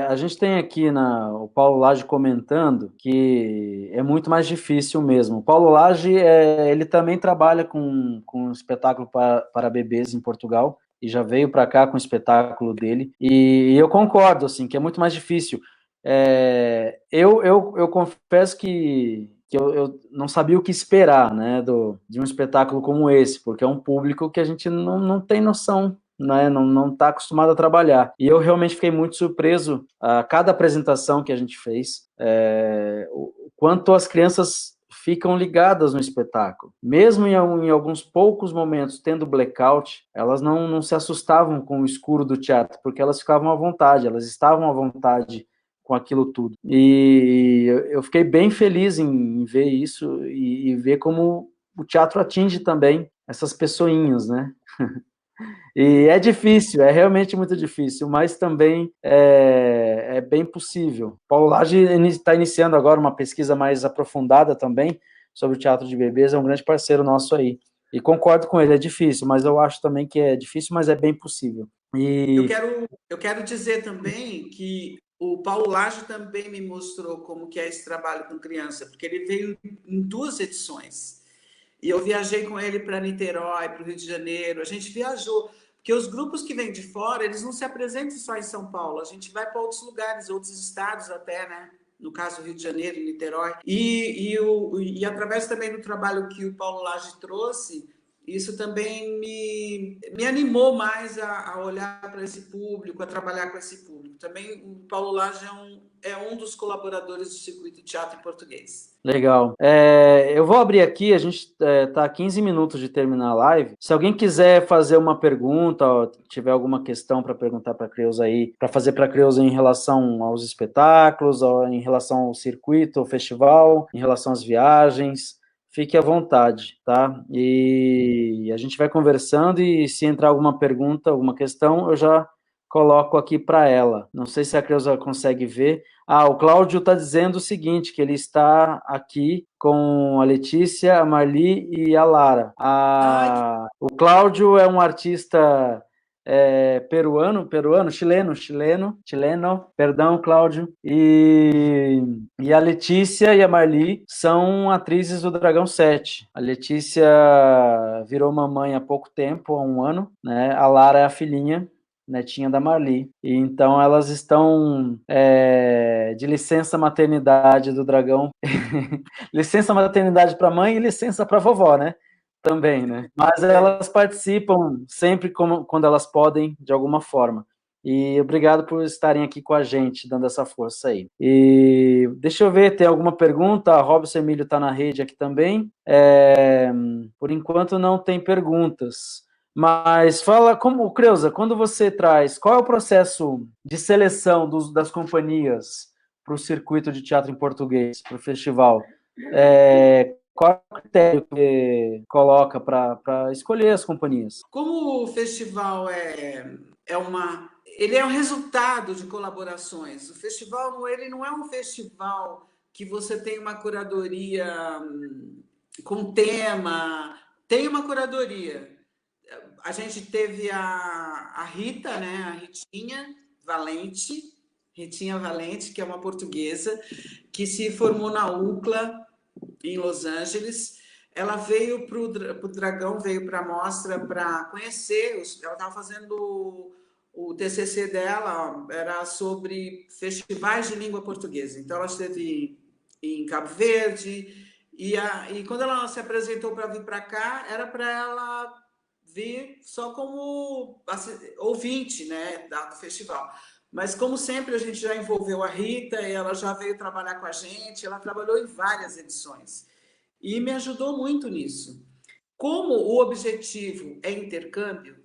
A gente tem aqui o Paulo Lage comentando que é muito mais difícil mesmo. O Paulo Lage, ele também trabalha com espetáculo para bebês em Portugal e já veio para cá com o espetáculo dele. E eu concordo, assim, que é muito mais difícil. Eu confesso que eu não sabia o que esperar, né, de um espetáculo como esse, porque é um público que a gente não tem noção, né, não está acostumado a trabalhar. E eu realmente fiquei muito surpreso a cada apresentação que a gente fez, o quanto as crianças ficam ligadas no espetáculo. Mesmo em alguns poucos momentos tendo blackout, elas não se assustavam com o escuro do teatro, porque elas ficavam à vontade, elas estavam à vontade com aquilo tudo. E eu fiquei bem feliz em ver isso e ver como o teatro atinge também essas pessoinhas, né? E é difícil, é realmente muito difícil, mas também é bem possível. Paulo Lage está iniciando agora uma pesquisa mais aprofundada também sobre o teatro de bebês, é um grande parceiro nosso aí. E concordo com ele, é difícil, mas eu acho também que é difícil, mas é bem possível. Eu quero dizer também que o Paulo Lage também me mostrou como que é esse trabalho com criança, porque ele veio em 2 edições. E eu viajei com ele para Niterói, para o Rio de Janeiro. A gente viajou, porque os grupos que vêm de fora, eles não se apresentam só em São Paulo. A gente vai para outros lugares, outros estados até, né? No caso, Rio de Janeiro, Niterói. E através também do trabalho que o Paulo Lage trouxe, isso também me animou mais a olhar para esse público, a trabalhar com esse público. Também o Paulo Lage é um dos colaboradores do Circuito Teatro em Português. Legal. Eu vou abrir aqui, a gente está a 15 minutos de terminar a live. Se alguém quiser fazer uma pergunta, ou tiver alguma questão para perguntar para a Creuza aí, para fazer para a Creuza em relação aos espetáculos, ou em relação ao circuito, ao festival, em relação às viagens, fique à vontade, tá? E a gente vai conversando e se entrar alguma pergunta, alguma questão, eu já coloco aqui para ela. Não sei se a Creuza consegue ver. O Cláudio está dizendo o seguinte, que ele está aqui com a Letícia, a Marli e a Lara. O Cláudio é um artista chileno, perdão, Cláudio, e a Letícia e a Marli são atrizes do Dragão 7. A Letícia virou mamãe há pouco tempo, há 1 ano, né? A Lara é a filhinha, netinha da Marli. E então elas estão de licença maternidade do Dragão. Licença maternidade para mãe e licença para vovó, né? Também, né? Mas elas participam sempre quando elas podem, de alguma forma. E obrigado por estarem aqui com a gente, dando essa força aí. E deixa eu ver, tem alguma pergunta? A Robson Emílio está na rede aqui também. Por enquanto não tem perguntas. Mas fala, Creuza, quando você traz, qual é o processo de seleção das companhias para o circuito de teatro em português, para o festival? Qual é o critério que você coloca para escolher as companhias? Como o festival ele é um resultado de colaborações. O festival ele não é um festival que você tem uma curadoria com tema. Tem uma curadoria. A gente teve a Rita, né? A Ritinha Valente, que é uma portuguesa, que se formou na UCLA, em Los Angeles. Ela veio para o Dragão, veio para a mostra para conhecer. Ela estava fazendo o TCC dela, era sobre festivais de língua portuguesa. Então, ela esteve em Cabo Verde. E quando ela se apresentou para vir para cá, era para ela vir só como ouvinte, né, do festival. Mas, como sempre, a gente já envolveu a Rita e ela já veio trabalhar com a gente. Ela trabalhou em várias edições e me ajudou muito nisso. Como o objetivo é intercâmbio,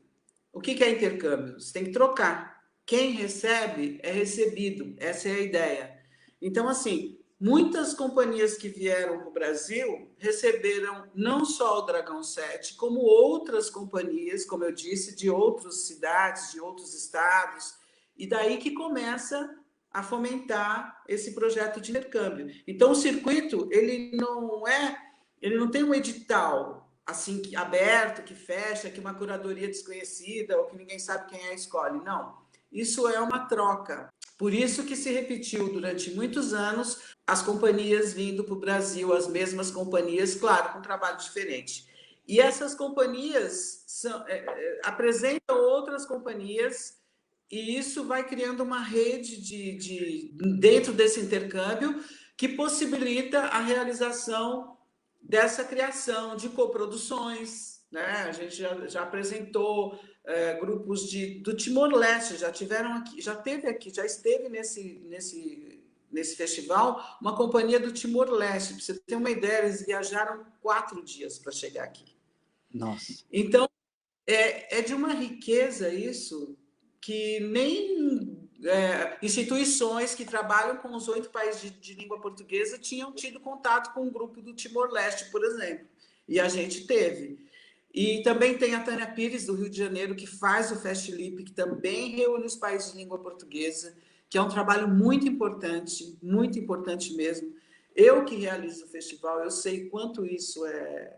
o que é intercâmbio? Você tem que trocar. Quem recebe é recebido. Essa é a ideia. Então, assim, muitas companhias que vieram para o Brasil receberam não só o Dragão 7, como outras companhias, como eu disse, de outras cidades, de outros estados. E daí que começa a fomentar esse projeto de intercâmbio. Então, o circuito, ele não tem um edital assim aberto, que fecha, que uma curadoria desconhecida ou que ninguém sabe quem é escolhe. Não. Isso é uma troca. Por isso que se repetiu durante muitos anos as companhias vindo para o Brasil, as mesmas companhias, claro, com trabalho diferente. E essas companhias apresentam outras companhias e isso vai criando uma rede dentro desse intercâmbio que possibilita a realização dessa criação de coproduções, né? A gente já apresentou grupos do Timor-Leste, já tiveram aqui, já esteve nesse festival uma companhia do Timor-Leste. Para você ter uma ideia, eles viajaram 4 dias para chegar aqui. Nossa. Então, é de uma riqueza isso que nem instituições que trabalham com os 8 países de língua portuguesa tinham tido contato com o grupo do Timor-Leste, por exemplo. E a gente teve. E também tem a Tânia Pires, do Rio de Janeiro, que faz o FestLip, que também reúne os países de língua portuguesa, que é um trabalho muito importante mesmo. Eu que realizo o festival, eu sei quanto isso é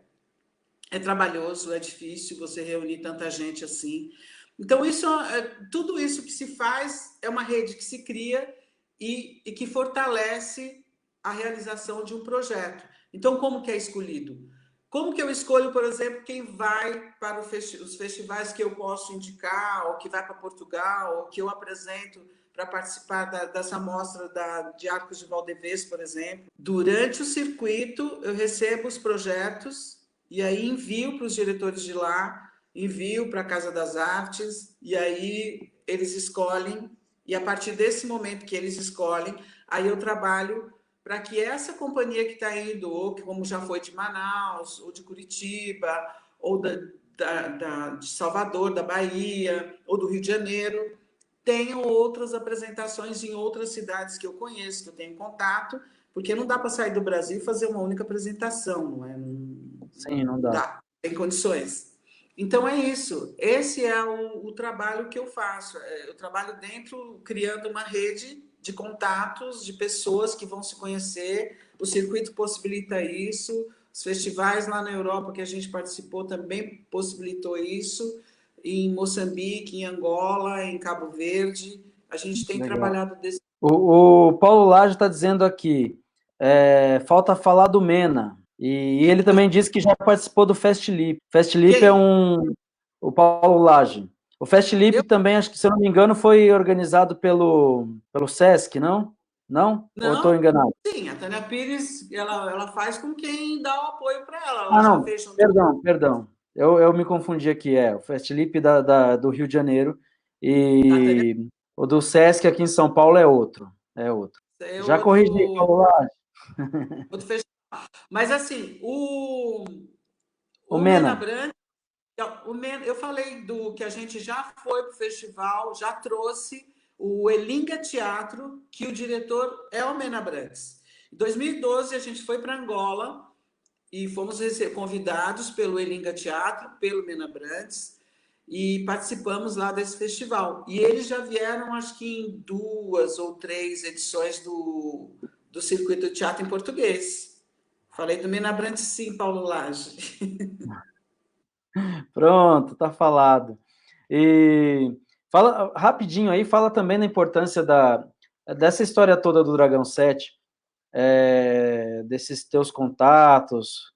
trabalhoso, é difícil você reunir tanta gente assim. Então, tudo isso que se faz é uma rede que se cria e que fortalece a realização de um projeto. Então, como que é escolhido? Como que eu escolho, por exemplo, quem vai para os festivais que eu posso indicar, ou que vai para Portugal, ou que eu apresento para participar dessa mostra de Arcos de Valdevez, por exemplo? Durante o circuito, eu recebo os projetos e aí envio para os diretores de lá, envio para a Casa das Artes, e aí eles escolhem, e a partir desse momento que eles escolhem, aí eu trabalho para que essa companhia que está indo, ou que como já foi de Manaus, ou de Curitiba, ou de Salvador, da Bahia, ou do Rio de Janeiro, tenham outras apresentações em outras cidades que eu conheço, que eu tenho contato, porque não dá para sair do Brasil e fazer uma única apresentação, não é? Sim, não dá. Tem condições. Então é isso. Esse é o trabalho que eu faço. Eu trabalho dentro, criando uma rede de contatos, de pessoas que vão se conhecer. O circuito possibilita isso. Os festivais lá na Europa que a gente participou também possibilitou isso. Em Moçambique, em Angola, em Cabo Verde. A gente tem trabalhado desse. O Paulo Lage está dizendo aqui, falta falar do Mena. E ele também disse que já participou do FestLip. FestLip é o Paulo Lage. O FestLip também, acho que, se eu não me engano, foi organizado pelo Sesc, não? Não? Ou eu estou enganado? Sim, a Tânia Pires, ela faz com quem dá o apoio para ela. Ela não, perdão. Eu me confundi aqui, o FestLip do Rio de Janeiro e o do Sesc aqui em São Paulo é outro. Já corrigi, Paulo Lage. Outro festival. Mas assim, o Mena Brandt, eu falei do que a gente já foi para o festival, já trouxe o Elinga Teatro, que o diretor é o Mena Brandt. Em 2012, a gente foi para Angola e fomos convidados pelo Elinga Teatro, pelo Mena Brandt, e participamos lá desse festival. E eles já vieram, acho que em 2 ou 3 edições do Circuito de Teatro em Português. Falei do Mena Brandt, sim, Paulo Lage. Pronto, tá falado. E fala rapidinho aí, fala também da importância dessa história toda do Dragão 7, desses teus contatos,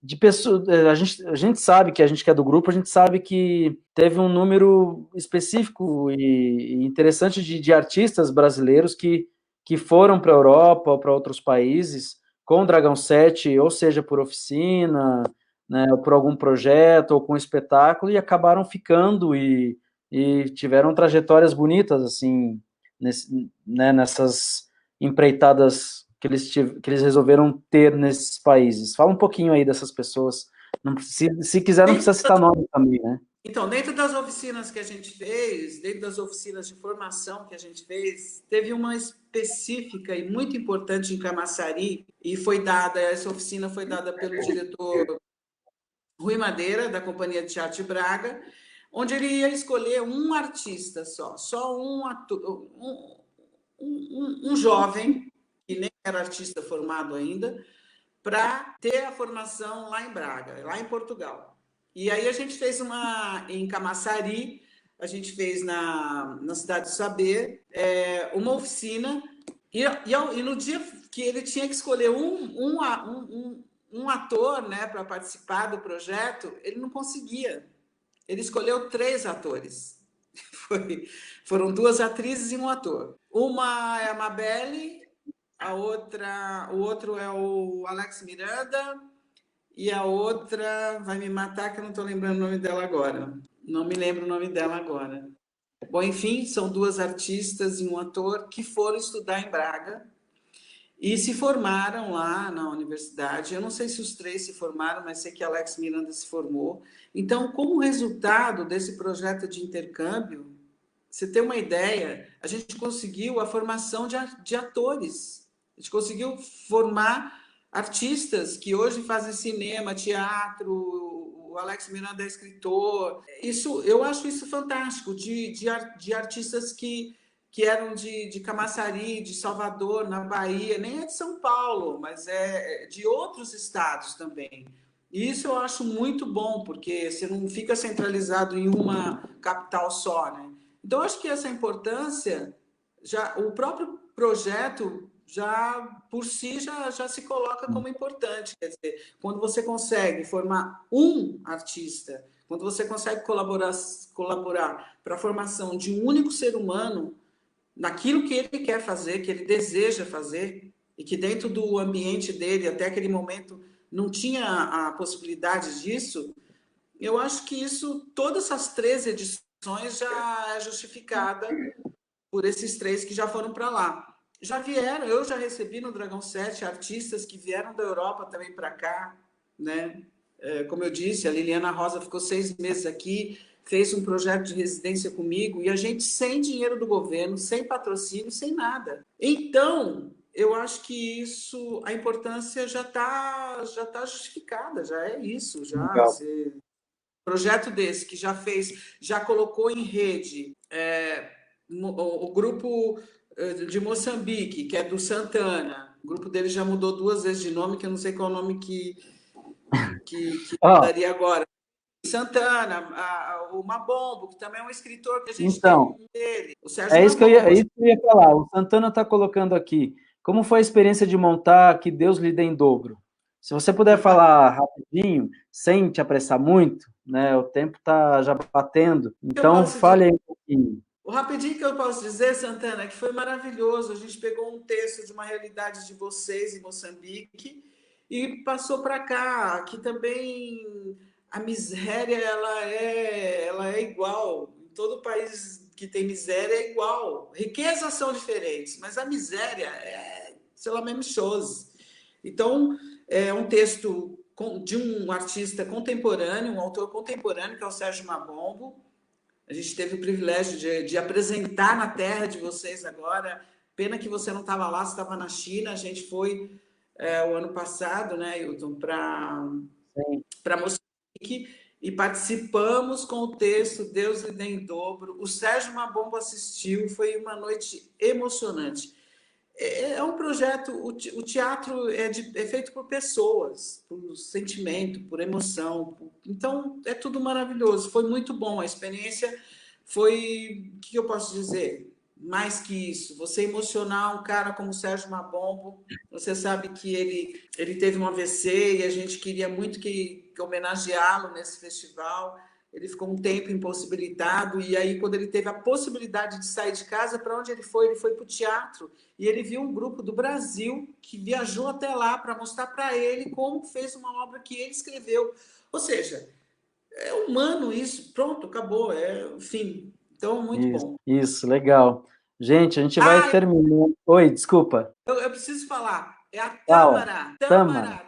de pessoas. A gente sabe que a gente que é do grupo, a gente sabe que teve um número específico e interessante de artistas brasileiros que foram para a Europa ou para outros países com o Dragão 7, ou seja, por oficina, né, ou por algum projeto, ou com espetáculo, e acabaram ficando e tiveram trajetórias bonitas, assim, nessas empreitadas que eles resolveram ter nesses países. Fala um pouquinho aí dessas pessoas, Se quiser, não precisa citar nome também, né? Então, dentro das oficinas que a gente fez, dentro das oficinas de formação que a gente fez, teve uma específica e muito importante em Camaçari, e essa oficina foi dada pelo diretor Rui Madeira, da Companhia de Teatro de Braga, onde ele ia escolher um artista só um ator, um jovem, que nem era artista formado ainda, para ter a formação lá em Braga, lá em Portugal. E aí a gente fez em Camaçari, a gente fez na Cidade do Saber, uma oficina, e no dia que ele tinha que escolher um ator, né, para participar do projeto, ele não conseguia. Ele escolheu 3 atores. Foram 2 atrizes e um ator. Uma é a Mabelle, o outro é o Alex Miranda, e a outra vai me matar, que eu não estou lembrando o nome dela agora. Não me lembro o nome dela agora. Bom, enfim, são 2 artistas e um ator que foram estudar em Braga e se formaram lá na universidade. Eu não sei se os 3 se formaram, mas sei que Alex Miranda se formou. Então, como resultado desse projeto de intercâmbio, você tem uma ideia, a gente conseguiu a formação de atores. A gente conseguiu formar artistas que hoje fazem cinema, teatro, o Alex Miranda é escritor. Eu acho isso fantástico, de artistas que eram de Camaçari, de Salvador, na Bahia, nem é de São Paulo, mas é de outros estados também. E isso eu acho muito bom, porque você não fica centralizado em uma capital só, né? Então, acho que essa importância, o próprio projeto já por si já se coloca como importante. Quer dizer, quando você consegue formar um artista, quando você consegue colaborar para a formação de um único ser humano naquilo que ele quer fazer, que ele deseja fazer, e que dentro do ambiente dele, até aquele momento, não tinha a possibilidade disso, eu acho que todas essas 3 edições já é justificada por esses 3 que já foram para lá. Já vieram, eu já recebi no Dragão 7 artistas que vieram da Europa também para cá, né? Como eu disse, a Liliana Rosa ficou 6 meses aqui, fez um projeto de residência comigo, e a gente sem dinheiro do governo, sem patrocínio, sem nada. Então, eu acho que a importância já tá justificada, já é isso, já. Projeto desse que já colocou em rede o grupo de Moçambique, que é do Santana. O grupo dele já mudou 2 vezes de nome, que eu não sei qual o nome que daria agora. Santana, o Mabombo, que também é um escritor que a gente tem dele, o Sérgio é isso que eu ia falar. O Santana está colocando aqui. Como foi a experiência de montar Que Deus lhe dê em dobro? Se você puder falar rapidinho, sem te apressar muito, né? O tempo está já batendo. Então, fale aí um pouquinho. O rapidinho que eu posso dizer, Santana, é que foi maravilhoso. A gente pegou um texto de uma realidade de vocês em Moçambique e passou para cá, que também a miséria ela é igual. Em todo país que tem miséria é igual. Riquezas são diferentes, mas a miséria sei lá, mesmo chose. Então, é um texto de um artista contemporâneo, um autor contemporâneo, que é o Sérgio Mabombo. A gente teve o privilégio de apresentar na terra de vocês agora. Pena que você não estava lá, você estava na China. A gente foi o ano passado, né, Hilton, para Moçambique e participamos com o texto Deus lhe dê em dobro. O Sérgio Mabombo assistiu, foi uma noite emocionante. É um projeto, o teatro é feito por pessoas, por sentimento, por emoção. Então, é tudo maravilhoso. Foi muito bom. A experiência foi, o que eu posso dizer? Mais que isso. Você emocionar um cara como o Sérgio Mabombo, você sabe que ele teve um AVC e a gente queria muito que homenageá-lo nesse festival. Ele ficou um tempo impossibilitado, e aí, quando ele teve a possibilidade de sair de casa, para onde ele foi para o teatro. E ele viu um grupo do Brasil que viajou até lá para mostrar para ele como fez uma obra que ele escreveu. Ou seja, é humano isso, pronto, acabou, é o fim. Então, muito bom. Isso, legal. Gente, a gente vai terminando. Oi, desculpa. Eu preciso falar, é a Tâmara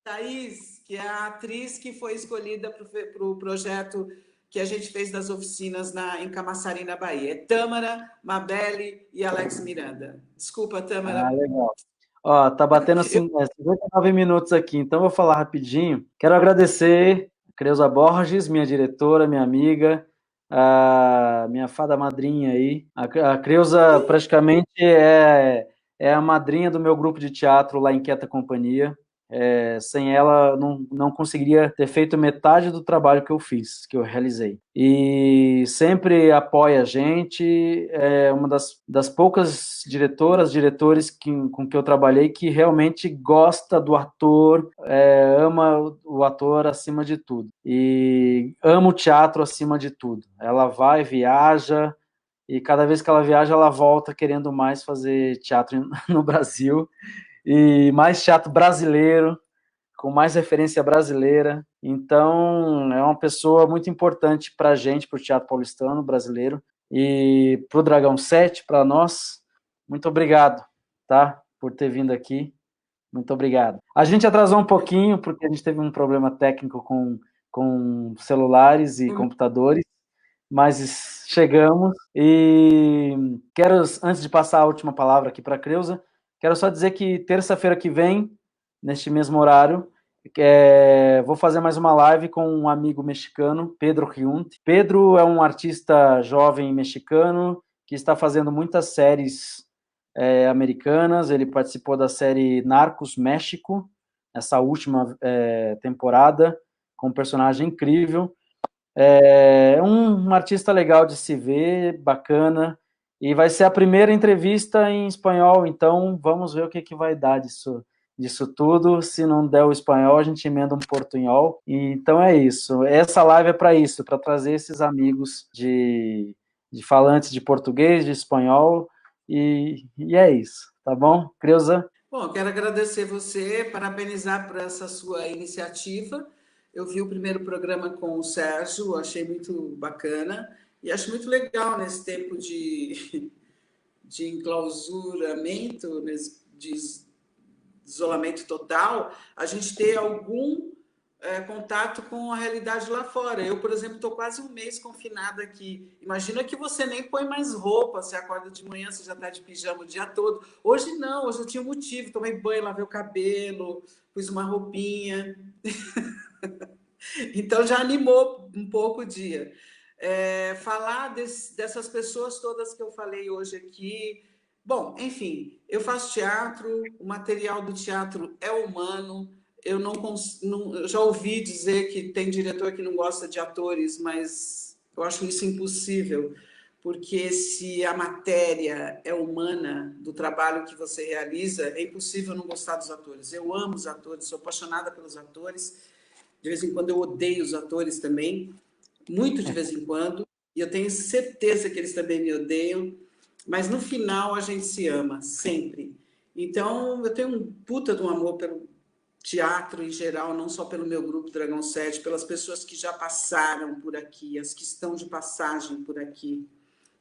Thaís, que é a atriz que foi escolhida para o projeto que a gente fez das oficinas em Camaçari, na Bahia. É Tâmara, Mabelle e Alex Miranda. Desculpa, Tâmara. Ah, legal. Ó, tá batendo 59 minutos aqui, então vou falar rapidinho. Quero agradecer a Creuza Borges, minha diretora, minha amiga, a minha fada madrinha aí. A Creuza praticamente é a madrinha do meu grupo de teatro lá em Quieta Companhia. Sem ela, não conseguiria ter feito metade do trabalho que eu fiz, que eu realizei. E sempre apoia a gente, é uma das poucas diretores com que eu trabalhei que realmente gosta do ator, ama o ator acima de tudo. E ama o teatro acima de tudo. Ela vai, viaja, e cada vez que ela viaja, ela volta querendo mais fazer teatro no Brasil, e mais teatro brasileiro, com mais referência brasileira. Então, é uma pessoa muito importante para a gente, para o teatro paulistano, brasileiro, e para o Dragão 7, para nós. Muito obrigado, tá? Por ter vindo aqui. Muito obrigado. A gente atrasou um pouquinho, porque a gente teve um problema técnico com celulares e computadores, mas chegamos. E quero, antes de passar a última palavra aqui para a Creuza, quero só dizer que terça-feira que vem, neste mesmo horário, vou fazer mais uma live com um amigo mexicano, Pedro Riunte. Pedro é um artista jovem mexicano que está fazendo muitas séries americanas. Ele participou da série Narcos México, essa última temporada, com um personagem incrível. É um artista legal de se ver, bacana, e vai ser a primeira entrevista em espanhol, então vamos ver o que vai dar disso tudo. Se não der o espanhol, a gente emenda um portunhol. Então é isso. Essa live é para isso, para trazer esses amigos de falantes de português, de espanhol, e é isso, tá bom? Creuza? Bom, quero agradecer você, parabenizar por essa sua iniciativa. Eu vi o primeiro programa com o Sérgio, achei muito bacana e acho muito legal nesse tempo de enclausuramento, de isolamento total, a gente ter algum contato com a realidade lá fora. Eu, por exemplo, estou quase um mês confinada aqui. Imagina que você nem põe mais roupa, você acorda de manhã, você já está de pijama o dia todo. Hoje não, hoje eu tinha um motivo, tomei banho, lavei o cabelo, pus uma roupinha. Então já animou um pouco o dia. Falar dessas pessoas todas que eu falei hoje aqui. Bom, enfim, eu faço teatro, o material do teatro é humano. Eu eu já ouvi dizer que tem diretor que não gosta de atores, mas eu acho isso impossível, porque se a matéria é humana do trabalho que você realiza, é impossível não gostar dos atores. Eu amo os atores, sou apaixonada pelos atores. De vez em quando eu odeio os atores também, muito de vez em quando, e eu tenho certeza que eles também me odeiam, mas no final a gente se ama, sempre. Então, eu tenho um puta de um amor pelo teatro em geral, não só pelo meu grupo Dragão 7, pelas pessoas que já passaram por aqui, as que estão de passagem por aqui.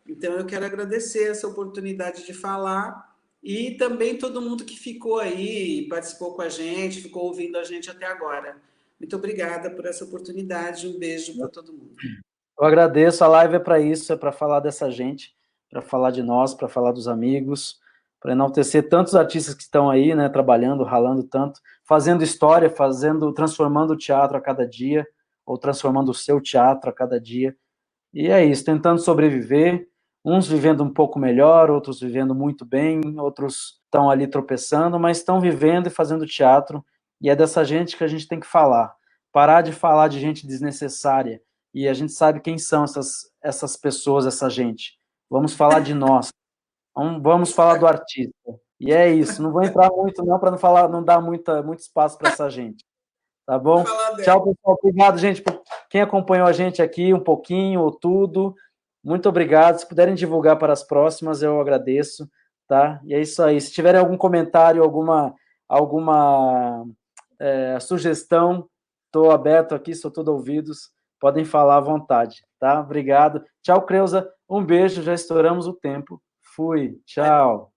Então, eu quero agradecer essa oportunidade de falar e também todo mundo que ficou aí, participou com a gente, ficou ouvindo a gente até agora. Muito obrigada por essa oportunidade. Um beijo para todo mundo. Eu agradeço. A live é para isso, é para falar dessa gente, para falar de nós, para falar dos amigos, para enaltecer tantos artistas que estão aí, né, trabalhando, ralando tanto, fazendo história, transformando o teatro a cada dia, ou transformando o seu teatro a cada dia. E é isso, tentando sobreviver, uns vivendo um pouco melhor, outros vivendo muito bem, outros estão ali tropeçando, mas estão vivendo e fazendo teatro, e é dessa gente que a gente tem que falar. Parar de falar de gente desnecessária, e a gente sabe quem são essas pessoas, essa gente. Vamos falar de nós, vamos falar do artista. E é isso, não vou entrar muito não, para não dar muito espaço para essa gente. Tá bom? Tchau, pessoal. Obrigado, gente, por quem acompanhou a gente aqui um pouquinho ou tudo. Muito obrigado. Se puderem divulgar para as próximas, eu agradeço, tá? E é isso aí. Se tiverem algum comentário, alguma sugestão, estou aberto aqui, sou todo ouvidos. Podem falar à vontade, tá? Obrigado. Tchau, Creuza. Um beijo, já estouramos o tempo. Fui. Tchau.